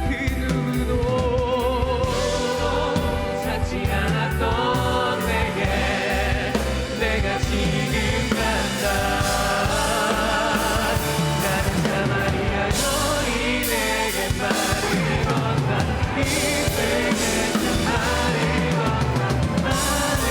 그 누구도 찾지 않았던 내게 내가 지금 간다. 나는 사마리아 여인에게 말을 건다. 기쁨의 참말을 건다. 하늘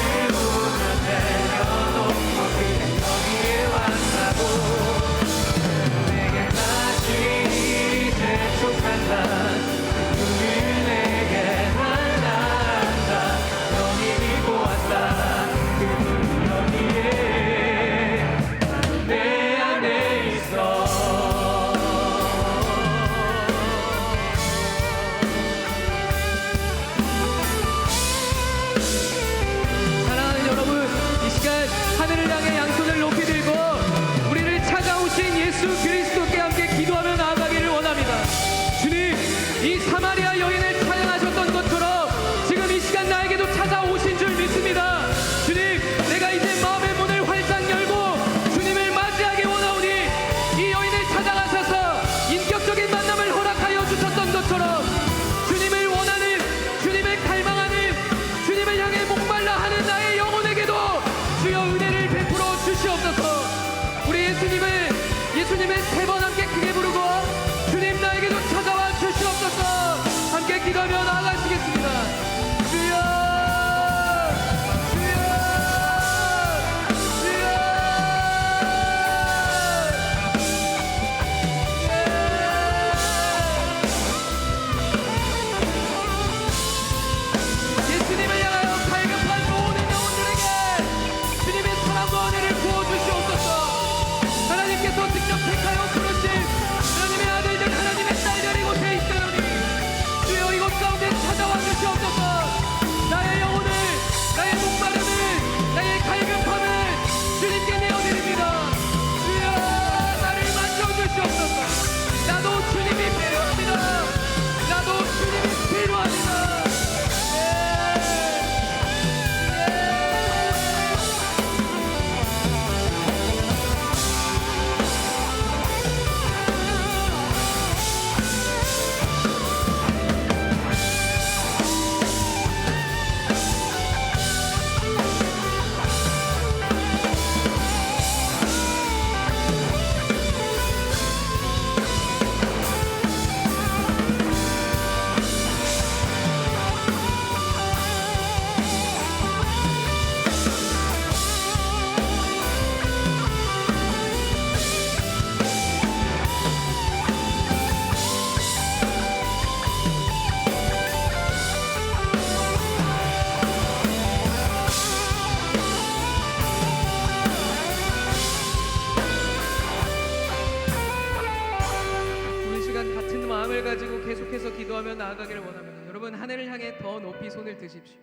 나아가기를 원합니다. 여러분, 하늘을 향해 더 높이 손을 드십시오.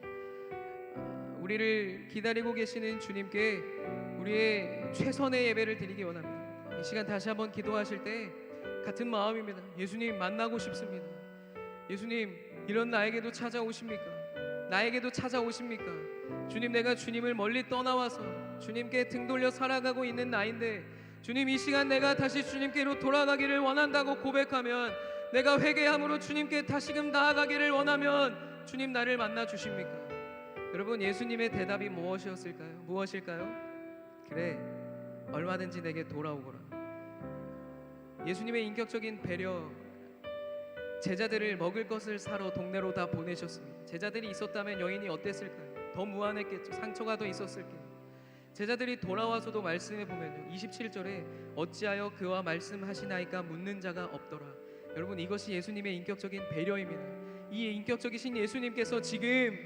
우리를 기다리고 계시는 주님께 우리의 최선의 예배를 드리기 원합니다. 이 시간 다시 한번 기도하실 때 같은 마음입니다. 예수님 만나고 싶습니다. 예수님, 이런 나에게도 찾아오십니까? 나에게도 찾아오십니까? 주님, 내가 주님을 멀리 떠나와서 주님께 등 돌려 살아가고 있는 나인데, 주님, 이 시간 내가 다시 주님께로 돌아가기를 원한다고 고백하면, 내가 회개함으로 주님께 다시금 나아가기를 원하면 주님 나를 만나 주십니까? 여러분, 예수님의 대답이 무엇이었을까요? 무엇일까요? 그래, 얼마든지 내게 돌아오거라. 예수님의 인격적인 배려, 제자들을 먹을 것을 사러 동네로 다 보내셨습니다. 제자들이 있었다면 여인이 어땠을까요? 더 무안했겠죠. 상처가 더 있었을게요. 제자들이 돌아와서도 말씀해 보면요, 27절에 어찌하여 그와 말씀하시나이까 묻는 자가 없더라. 여러분, 이것이 예수님의 인격적인 배려입니다. 이 인격적이신 예수님께서 지금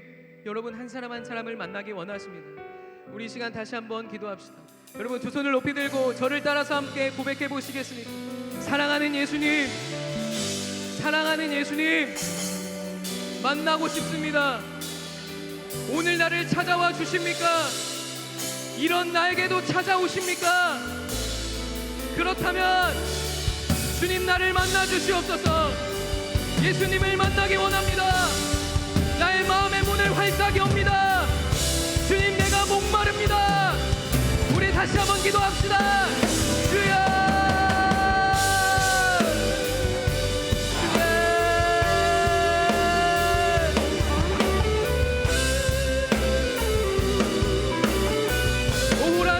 여러분 한 사람 한 사람을 만나기 원하십니다. 우리 이 시간 다시 한번 기도합시다. 여러분, 두 손을 높이 들고 저를 따라서 함께 고백해 보시겠습니까? 사랑하는 예수님, 사랑하는 예수님, 만나고 싶습니다. 오늘 나를 찾아와 주십니까? 이런 나에게도 찾아오십니까? 그렇다면 주님, 나를 만나 주시옵소서. 예수님을 만나기 원합니다. 나의 마음의 문을 활짝 엽니다. 주님, 내가 목마릅니다. 우리 다시 한번 기도합시다. 주여,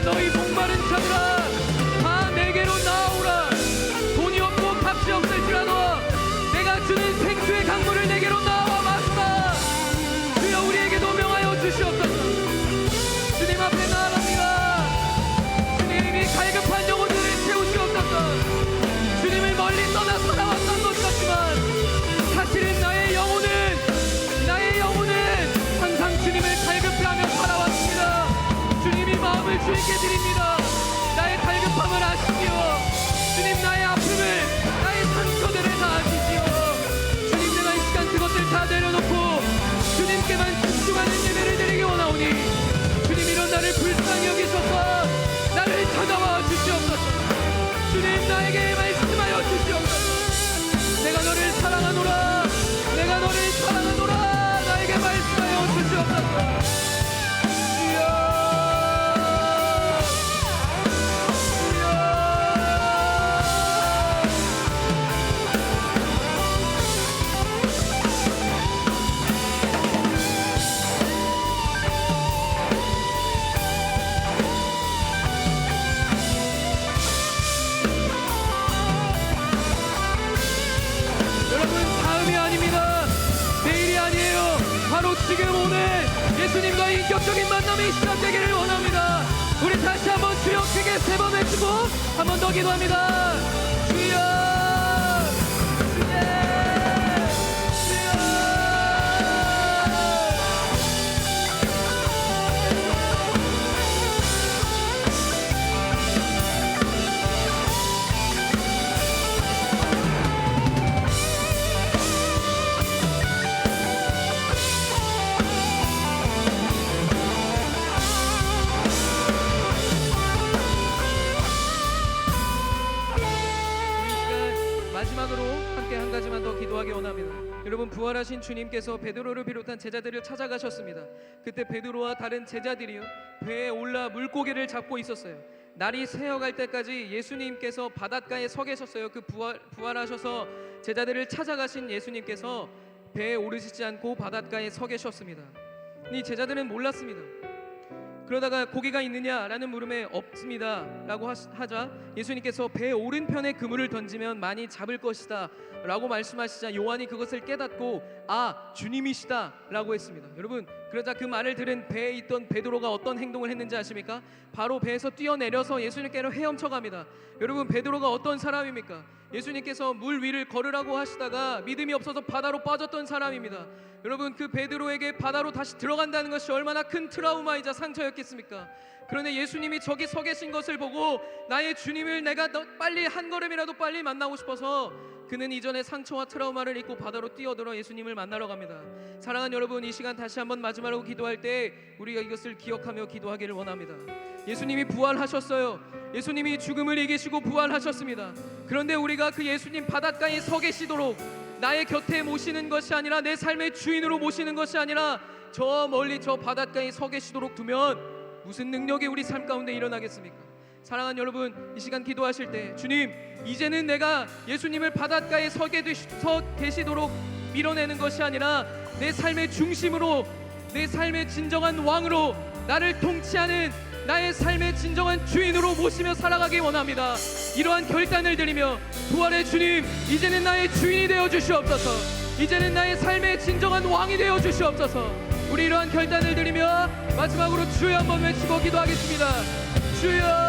너희 목마른 자들아, 다 내게로 나오라. 돈이 없고 값이 없을지라도 내가 주는 생수의 강물을 내게로 나와 마시라. 주여, 우리에게도 명하여 주시옵소서. 주님 앞에 나아갑니다. 주님이 갈급한 영혼들을 채우시옵소서. 주님을 멀리 떠나 살아왔던 것 같지만 사실은 나의 영혼은 항상 주님을 갈급해하며 살아왔습니다. 주님이 마음을 주님께 드립니다. 나의 갈급함을 아시지요. 주님, 나의 아픔을, 나의 상처들을 다 아시지요. 주님, 내가 이 시간 그것들 다 내려놓고 주님께만 집중하는 예배를 드리기 원하오니, 주님, 이런 나를 불쌍히 여기셔서 나를 찾아와 주시옵소서. 주님, 나에게 말씀하여 주시옵소서. 내가 너를 사랑하노라, 내가 너를 사랑하노라. 나에게 말씀하여 주시옵소서. 지금 오늘 예수님과의 인격적인 만남이 시작되기를 원합니다. 우리 다시 한번 주여 크게 세 번 외치고 한 번 더 기도합니다. 주여, 주여, 주여. 마지막으로 함께 한 가지만 더 기도하기 원합니다. 여러분, 부활하신 주님께서 베드로를 비롯한 제자들을 찾아가셨습니다. 그때 베드로와 다른 제자들이요, 배에 올라 물고기를 잡고 있었어요. 날이 새어갈 때까지 예수님께서 바닷가에 서 계셨어요. 그 부활하셔서 제자들을 찾아가신 예수님께서 배에 오르시지 않고 바닷가에 서 계셨습니다. 이 제자들은 몰랐습니다. 그러다가 고기가 있느냐라는 물음에 없습니다 라고 하자 예수님께서 배 오른편에 그물을 던지면 많이 잡을 것이다 라고 말씀하시자 요한이 그것을 깨닫고 아, 주님이시다 라고 했습니다. 여러분, 그러자 그 말을 들은 배에 있던 베드로가 어떤 행동을 했는지 아십니까? 바로 배에서 뛰어내려서 예수님께로 헤엄쳐 갑니다. 여러분, 베드로가 어떤 사람입니까? 예수님께서 물 위를 걸으라고 하시다가 믿음이 없어서 바다로 빠졌던 사람입니다. 여러분, 그 베드로에게 바다로 다시 들어간다는 것이 얼마나 큰 트라우마이자 상처였겠습니까? 그런데 예수님이 저기 서 계신 것을 보고 나의 주님을 내가 빨리 한 걸음이라도 빨리 만나고 싶어서 그는 이전에 상처와 트라우마를 잊고 바다로 뛰어들어 예수님을 만나러 갑니다. 사랑하는 여러분, 이 시간 다시 한번 마지막으로 기도할 때 우리가 이것을 기억하며 기도하기를 원합니다. 예수님이 부활하셨어요. 예수님이 죽음을 이기시고 부활하셨습니다. 그런데 우리가 그 예수님 바닷가에 서 계시도록 나의 곁에 모시는 것이 아니라 내 삶의 주인으로 모시는 것이 아니라 저 멀리 저 바닷가에 서 계시도록 두면 무슨 능력이 우리 삶 가운데 일어나겠습니까? 사랑하는 여러분, 이 시간 기도하실 때 주님, 이제는 내가 예수님을 바닷가에 서 계시도록 밀어내는 것이 아니라 내 삶의 중심으로, 내 삶의 진정한 왕으로, 나를 통치하는 나의 삶의 진정한 주인으로 모시며 살아가기 원합니다. 이러한 결단을 드리며 부활의 주님, 이제는 나의 주인이 되어 주시옵소서. 이제는 나의 삶의 진정한 왕이 되어 주시옵소서. 우리 이러한 결단을 드리며 마지막으로 주여 한번 외치고 기도하겠습니다. 주여,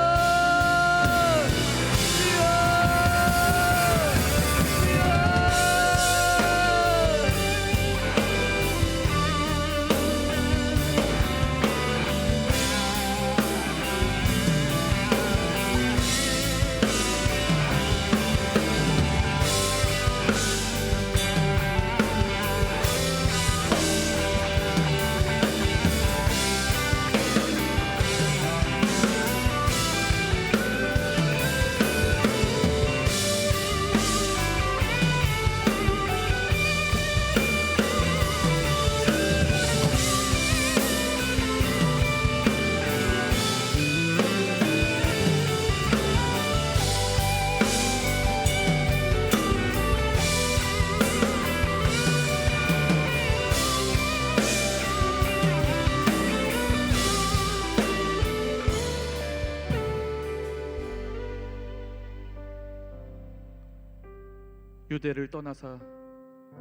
유대를 떠나사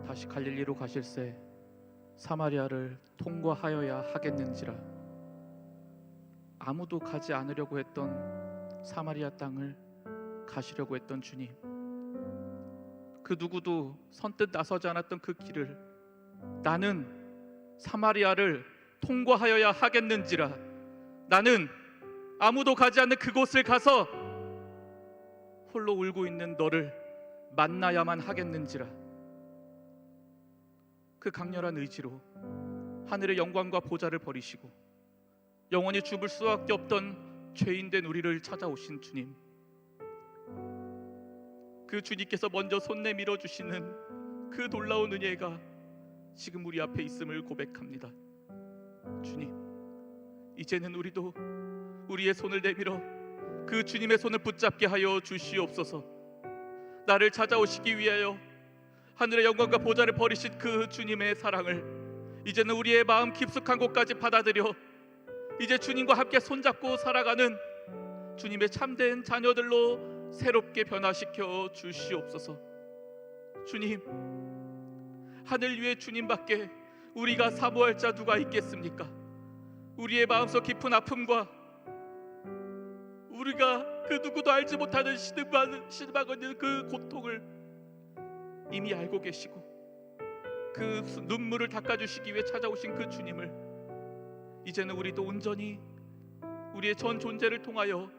다시 갈릴리로 가실새 사마리아를 통과하여야 하겠는지라. 아무도 가지 않으려고 했던 사마리아 땅을 가시려고 했던 주님, 그 누구도 선뜻 나서지 않았던 그 길을 나는 사마리아를 통과하여야 하겠는지라. 나는 아무도 가지 않는 그곳을 가서 홀로 울고 있는 너를 만나야만 하겠는지라. 그 강렬한 의지로 하늘의 영광과 보좌를 버리시고 영원히 죽을 수밖에 없던 죄인된 우리를 찾아오신 주님, 그 주님께서 먼저 손 내밀어 주시는 그 놀라운 은혜가 지금 우리 앞에 있음을 고백합니다. 주님, 이제는 우리도 우리의 손을 내밀어 그 주님의 손을 붙잡게 하여 주시옵소서. 나를 찾아오시기 위하여 하늘의 영광과 보좌를 버리신 그 주님의 사랑을 이제는 우리의 마음 깊숙한 곳까지 받아들여 이제 주님과 함께 손잡고 살아가는 주님의 참된 자녀들로 새롭게 변화시켜 주시옵소서. 주님, 하늘 위에 주님밖에 우리가 사모할 자 누가 있겠습니까? 우리의 마음속 깊은 아픔과 우리가 그 누구도 알지 못하는 신음하는 그 고통을 이미 알고 계시고 그 눈물을 닦아주시기 위해 찾아오신 그 주님을 이제는 우리도 온전히 우리의 전 존재를 통하여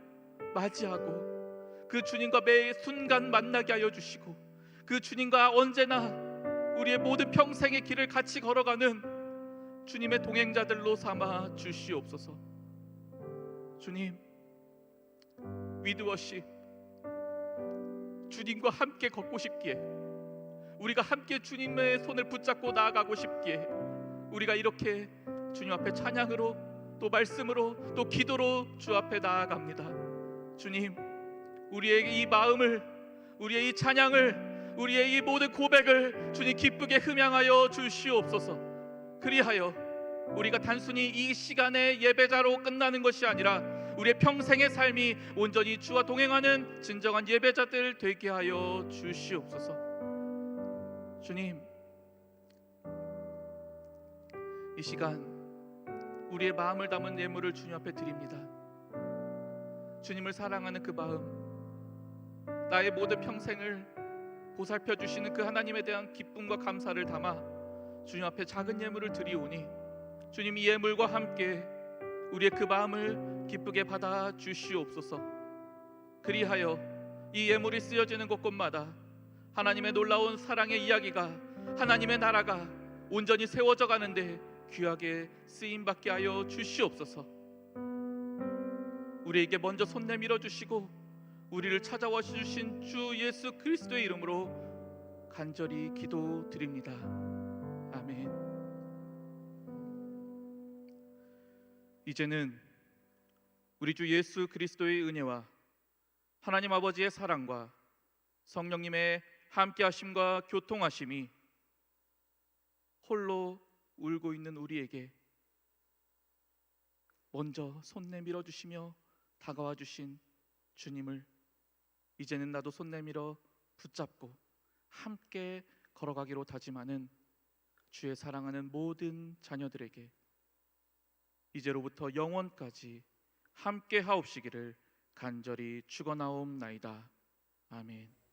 맞이하고 그 주님과 매 순간 만나게 하여 주시고 그 주님과 언제나 우리의 모든 평생의 길을 같이 걸어가는 주님의 동행자들로 삼아 주시옵소서. 주님, 위드워십 주님과 함께 걷고 싶기에, 우리가 함께 주님의 손을 붙잡고 나아가고 싶기에 우리가 이렇게 주님 앞에 찬양으로 또 말씀으로 또 기도로 주 앞에 나아갑니다. 주님, 우리의 이 마음을, 우리의 이 찬양을, 우리의 이 모든 고백을 주님 기쁘게 흠양하여 주시옵소서. 그리하여 우리가 단순히 이 시간의 예배자로 끝나는 것이 아니라 우리의 평생의 삶이 온전히 주와 동행하는 진정한 예배자들 되게 하여 주시옵소서. 주님, 이 시간 우리의 마음을 담은 예물을 주님 앞에 드립니다. 주님을 사랑하는 그 마음, 나의 모든 평생을 보살펴 주시는 그 하나님에 대한 기쁨과 감사를 담아 주님 앞에 작은 예물을 드리오니 주님, 이 예물과 함께 우리의 그 마음을 기쁘게 받아 주시옵소서. 그리하여 이 예물이 쓰여지는 곳곳마다 하나님의 놀라운 사랑의 이야기가, 하나님의 나라가 온전히 세워져 가는데 귀하게 쓰임 받게 하여 주시옵소서. 우리에게 먼저 손 내밀어 주시고 우리를 찾아와 주신 주 예수 그리스도의 이름으로 간절히 기도드립니다. 아멘. 이제는 우리 주 예수 그리스도의 은혜와 하나님 아버지의 사랑과 성령님의 함께하심과 교통하심이 홀로 울고 있는 우리에게 먼저 손 내밀어 주시며 다가와 주신 주님을 이제는 나도 손 내밀어 붙잡고 함께 걸어가기로 다짐하는 주의 사랑하는 모든 자녀들에게 이제로부터 영원까지 함께 하옵시기를 간절히 축원하옵나이다. 아멘.